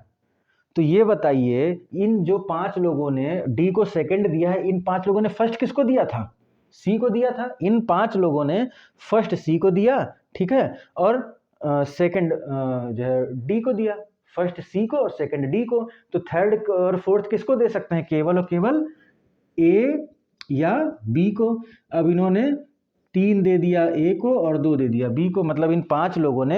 तो ये बताइए, इन जो 5 लोगों ने डी को सेकंड दिया है, इन 5 लोगों ने फर्स्ट किसको दिया था? सी को दिया था। इन 5 लोगों ने फर्स्ट सी को दिया, ठीक है, और सेकंड जो है डी को दिया। फर्स्ट सी को और सेकंड डी को। तो थर्ड और फोर्थ किसको दे सकते हैं? केवल और केवल ए या बी को। अब इन्होंने 3 दे दिया ए को और 2 दे दिया बी को। मतलब इन 5 लोगों ने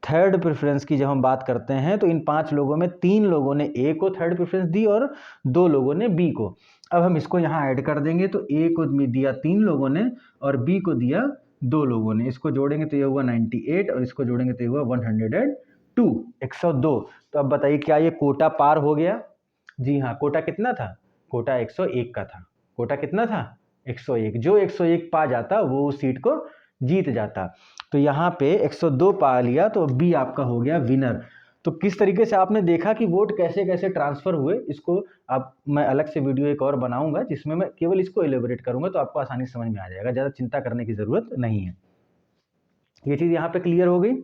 थर्ड प्रेफरेंस की जब हम बात करते हैं तो इन 5 लोगों में 3 लोगों ने ए को थर्ड प्रेफरेंस दी और 2 लोगों ने बी को। अब हम इसको यहाँ ऐड कर देंगे तो ए को दिया 3 लोगों ने और बी को दिया 2 लोगों ने। इसको जोड़ेंगे तो ये हुआ 98 और इसको जोड़ेंगे तो ये हुआ 102। 102। तो अब बताइए क्या ये कोटा पार हो गया? जी हाँ, कोटा कितना था? कोटा 101 का था। कोटा कितना था? 101। जो 101 पा जाता वो उस सीट को जीत जाता। तो यहाँ पे 102 पा लिया, तो बी आपका हो गया विनर। तो किस तरीके से आपने देखा कि वोट कैसे कैसे ट्रांसफर हुए, इसको अब मैं अलग से वीडियो एक और बनाऊंगा जिसमें मैं केवल इसको एलिबरेट करूंगा, तो आपको आसानी से समझ में आ जाएगा, ज़्यादा चिंता करने की ज़रूरत नहीं है। ये चीज़ यहाँ पे क्लियर हो गई।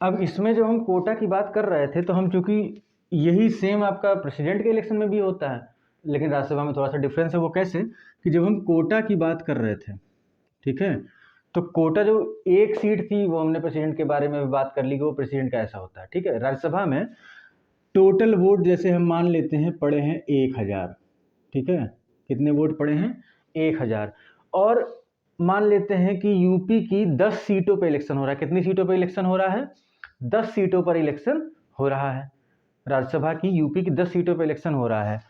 अब इसमें जब हम कोटा की बात कर रहे थे, तो हम चूंकि यही सेम आपका प्रेसिडेंट के इलेक्शन में भी होता है, लेकिन राज्यसभा में थोड़ा सा डिफरेंस है। वो कैसे कि जब हम कोटा की बात कर रहे थे, ठीक है, तो कोटा जो एक सीट थी वो हमने प्रेसिडेंट के बारे में भी बात कर ली कि वो प्रेसिडेंट का ऐसा होता है, ठीक है। राज्यसभा में टोटल वोट जैसे हम मान लेते हैं पड़े हैं 1000, ठीक है। कितने वोट पड़े हैं? 1000। और मान लेते हैं कि यूपी की 10 सीटों पे इलेक्शन हो रहा है। कितनी सीटों पे इलेक्शन हो रहा है? 10 सीटों पर इलेक्शन हो रहा है। राज्यसभा की यूपी की 10 सीटों पर इलेक्शन हो रहा है।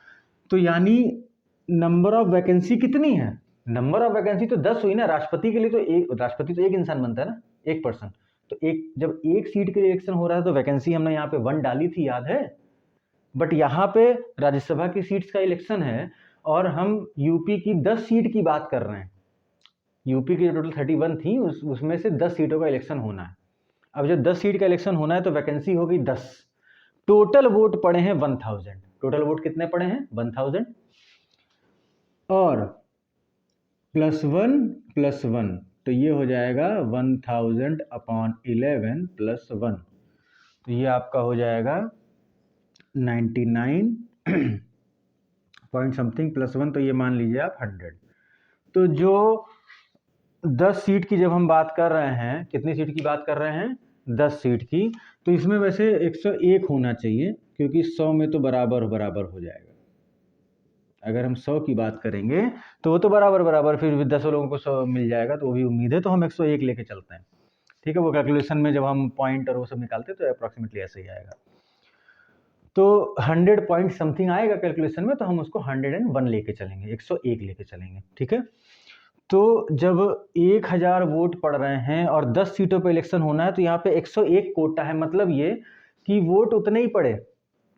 तो यानी नंबर ऑफ वैकेंसी कितनी है? नंबर ऑफ वैकेंसी तो 10 हुई ना। राष्ट्रपति के लिए तो राष्ट्रपति तो एक इंसान बनता है ना, एक पर्सन। तो जब एक सीट के लिए इलेक्शन हो रहा है तो वैकेंसी हमने यहाँ पे 1 डाली थी, याद है। बट यहाँ पे राज्यसभा की सीट्स का इलेक्शन है और हम यूपी की 10 सीट की बात कर रहे हैं। यूपी की टोटल 31 थी, उसमें से 10 सीटों का इलेक्शन होना है। अब जब 10 सीट का इलेक्शन होना है तो वैकेंसी होगी 10। टोटल वोट पड़े हैं 1000। टोटल वोट कितने पड़े हैं? 1000 और +1 तो ये हो जाएगा 1000 अपॉन 11 +1, तो ये आपका हो जाएगा 99 पॉइंट समथिंग +1, तो ये मान लीजिए आप 100। तो जो 10 सीट की जब हम बात कर रहे हैं, कितनी सीट की बात कर रहे हैं? 10 सीट की। तो इसमें वैसे 101 होना चाहिए क्योंकि 100 में तो बराबर बराबर हो जाएगा। अगर हम 100 की बात करेंगे तो वो तो बराबर बराबर, फिर भी 10 लोगों को 100 मिल जाएगा, तो वो भी उम्मीद है। तो हम 101 लेके चलते हैं, ठीक है। वो कैलकुलेशन में जब हम पॉइंट और वो सब निकालते हैं तो अप्रॉक्सीमेटली ऐसे ही आएगा। तो 100 पॉइंट समथिंग आएगा कैलकुलेशन में, तो हम उसको 101 लेके चलेंगे, 101 लेके चलेंगे, ठीक है। तो जब 1000 वोट पड़ रहे हैं और 10 सीटों पे इलेक्शन होना है, तो यहाँ पे 101 कोटा है। मतलब ये कि वोट उतने ही पड़े,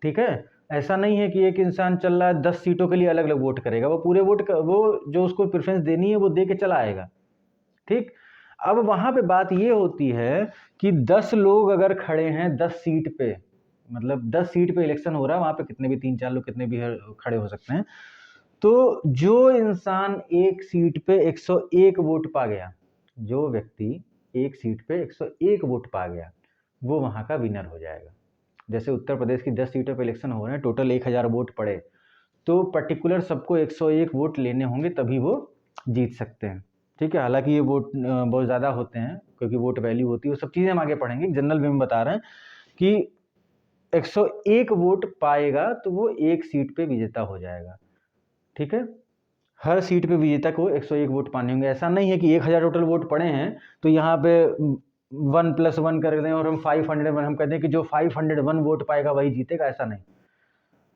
ठीक है। ऐसा नहीं है कि एक इंसान चल रहा है 10 सीटों के लिए अलग अलग वोट करेगा, वो पूरे वोट वो जो उसको प्रेफरेंस देनी है वो दे के चला आएगा, ठीक। अब वहां पे बात ये होती है कि 10 लोग अगर खड़े हैं 10 सीट पे, मतलब 10 सीट पे इलेक्शन हो रहा है, वहां पे कितने भी 3-4 लोग कितने भी खड़े हो सकते हैं। तो जो इंसान एक सीट पे 101 वोट पा गया, जो व्यक्ति एक सीट पे 101 वोट पा गया, वो वहां का विनर हो जाएगा। जैसे उत्तर प्रदेश की 10 सीटों पे इलेक्शन हो रहे हैं, टोटल 1000 वोट पड़े, तो पर्टिकुलर सबको 101 वोट लेने होंगे तभी वो जीत सकते हैं, ठीक है। हालांकि ये वोट बहुत ज़्यादा होते हैं क्योंकि वोट वैल्यू होती है, वो सब चीज़ें हम आगे पढ़ेंगे। जनरल में हम बता रहे हैं कि 101 वोट पाएगा तो वो एक सीट पे विजेता हो जाएगा, ठीक है। हर सीट पे विजेता को 101 वोट पाने होंगे। ऐसा नहीं है कि 1000 टोटल वोट पड़े हैं तो यहाँ पे 1 + 1 कर दें और हम 501 हम कहते हैं कि जो 501 वोट पाएगा वही जीतेगा, ऐसा नहीं।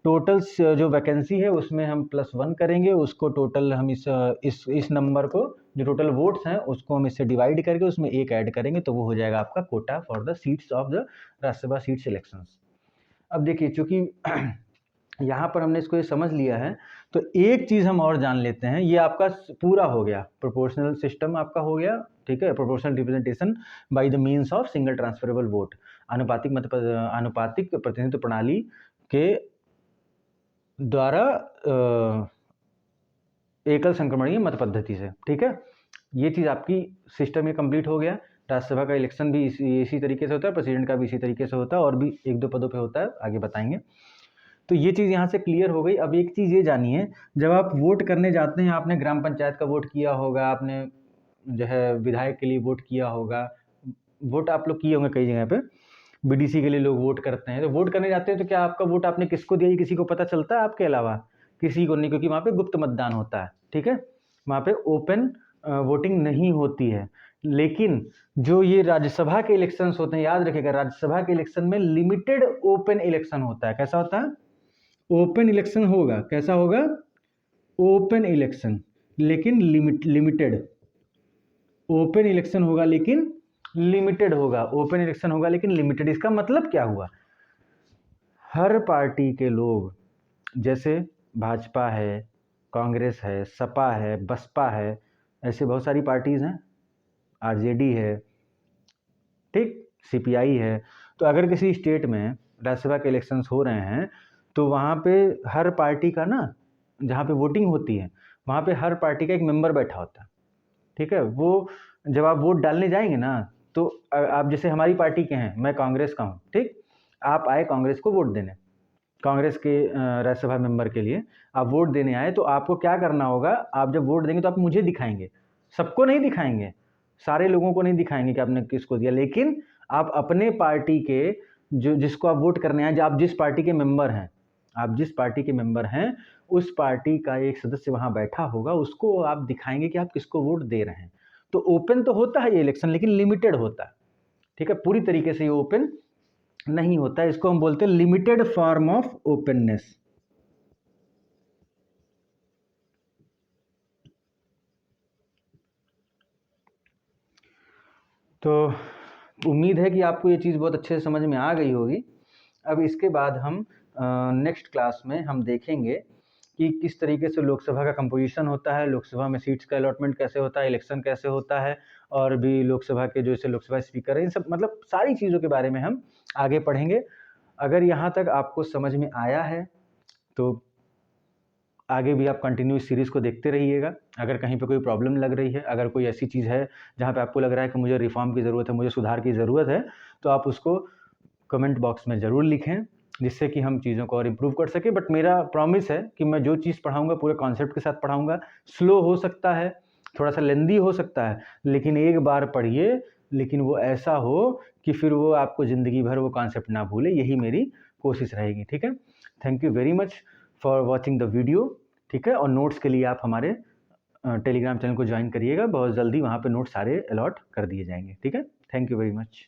टोटल जो वैकेंसी है उसमें हम +1 करेंगे, उसको टोटल हम इस नंबर को, जो टोटल वोट्स हैं उसको हम इससे डिवाइड करके उसमें 1 ऐड करेंगे, तो वो हो जाएगा आपका Kota for the seats of the Rajya Sabha seat selections. अब देखिए, चूंकि यहाँ पर हमने इसको ये समझ लिया है, तो एक चीज़ हम और जान लेते हैं। ये आपका पूरा हो गया, प्रोपोर्शनल सिस्टम आपका हो गया, ठीक है। Proportional representation by the means of single transferable vote, आनुपातिक प्रतिनिधित्व प्रणाली के द्वारा एकल संक्रमणीय मत पद्धति से, ठीक है। ये चीज़ आपकी सिस्टम में कंप्लीट हो गया। राज्यसभा का इलेक्शन भी इसी तरीके से होता है, प्रेसिडेंट का भी इसी तरीके से होता है, और भी 1-2 पदों पे होता है, आगे बताएंगे। तो ये चीज़ यहाँ से क्लियर हो गई। अब एक चीज़ ये जानिए, जब आप वोट करने जाते हैं, आपने ग्राम पंचायत का वोट किया होगा, आपने जो है विधायक के लिए वोट किया होगा, वोट आप लोग किए होंगे कई जगह पे, बीडीसी के लिए लोग वोट करते हैं। तो वोट करने जाते हैं तो क्या आपका वोट आपने किसको दिया, ये किसी को पता चलता है आपके अलावा? किसी को नहीं, क्योंकि वहाँ पे गुप्त मतदान होता है, ठीक है। वहाँ पे ओपन वोटिंग नहीं होती है। लेकिन जो ये राज्यसभा के इलेक्शंस होते हैं, याद रखिएगा, राज्यसभा के इलेक्शन में लिमिटेड ओपन इलेक्शन होता है। कैसा होता है? ओपन इलेक्शन होगा, कैसा होगा? ओपन इलेक्शन लेकिन लिमिटेड। ओपन इलेक्शन होगा लेकिन लिमिटेड होगा। ओपन इलेक्शन होगा लेकिन लिमिटेड। इसका मतलब क्या हुआ? हर पार्टी के लोग, जैसे भाजपा है, कांग्रेस है, सपा है, बसपा है, ऐसे बहुत सारी पार्टीज़ हैं, आरजेडी है, ठीक, सीपीआई है। तो अगर किसी स्टेट में राज्यसभा के इलेक्शंस हो रहे हैं तो वहाँ पे हर पार्टी का ना, जहाँ पे वोटिंग होती है वहाँ पे हर पार्टी का एक मेंबर बैठा होता है, ठीक है। वो जब आप वोट डालने जाएंगे ना, तो आप जैसे हमारी पार्टी के हैं, मैं कांग्रेस का हूँ, ठीक, आप आए कांग्रेस को वोट देने, कांग्रेस के राज्यसभा मेंबर के लिए आप वोट देने आए, तो आपको क्या करना होगा? आप जब वोट देंगे तो आप मुझे दिखाएंगे, सबको नहीं दिखाएंगे, सारे लोगों को नहीं दिखाएंगे कि आपने किसको दिया, लेकिन आप अपने पार्टी के जो जिसको आप वोट करने आए, आप जिस पार्टी के मेंबर हैं, आप जिस पार्टी के मेंबर हैं उस पार्टी का एक सदस्य वहाँ बैठा होगा, उसको आप दिखाएंगे कि आप किसको वोट दे रहे हैं। तो ओपन तो होता है ये इलेक्शन, लेकिन लिमिटेड होता है, ठीक है, पूरी तरीके से ये ओपन नहीं होता है। इसको हम बोलते हैं लिमिटेड फॉर्म ऑफ ओपननेस। तो उम्मीद है कि आपको ये चीज़ बहुत अच्छे से समझ में आ गई होगी। अब इसके बाद हम नेक्स्ट क्लास में हम देखेंगे कि किस तरीके से लोकसभा का कंपोजिशन होता है, लोकसभा में सीट्स का अलॉटमेंट कैसे होता है, इलेक्शन कैसे होता है, और भी लोकसभा के जैसे लोकसभा स्पीकर हैं, इन सब मतलब सारी चीज़ों के बारे में हम आगे पढ़ेंगे। अगर यहाँ तक आपको समझ में आया है तो आगे भी आप कंटिन्यू इस सीरीज़ को देखते रहिएगा। अगर कहीं पे कोई प्रॉब्लम लग रही है, अगर कोई ऐसी चीज़ है जहाँ पे आपको लग रहा है कि मुझे रिफॉर्म की ज़रूरत है, मुझे सुधार की ज़रूरत है, तो आप उसको कमेंट बॉक्स में ज़रूर लिखें, जिससे कि हम चीज़ों को और इम्प्रूव कर सकें। बट मेरा प्रॉमिस है कि मैं जो चीज़ पढ़ाऊँगा पूरे कॉन्सेप्ट के साथ पढ़ाऊँगा। स्लो हो सकता है, थोड़ा सा लेंदी हो सकता है, लेकिन एक बार पढ़िए, लेकिन वो ऐसा हो कि फिर वो आपको ज़िंदगी भर वो कॉन्सेप्ट ना भूले, यही मेरी कोशिश रहेगी, ठीक है। Thank you very much for watching the video, ठीक है। और नोट्स के लिए आप हमारे टेलीग्राम चैनल को ज्वाइन करिएगा, बहुत जल्दी वहाँ पे नोट्स सारे अलॉट कर दिए जाएंगे, ठीक है। Thank you very much.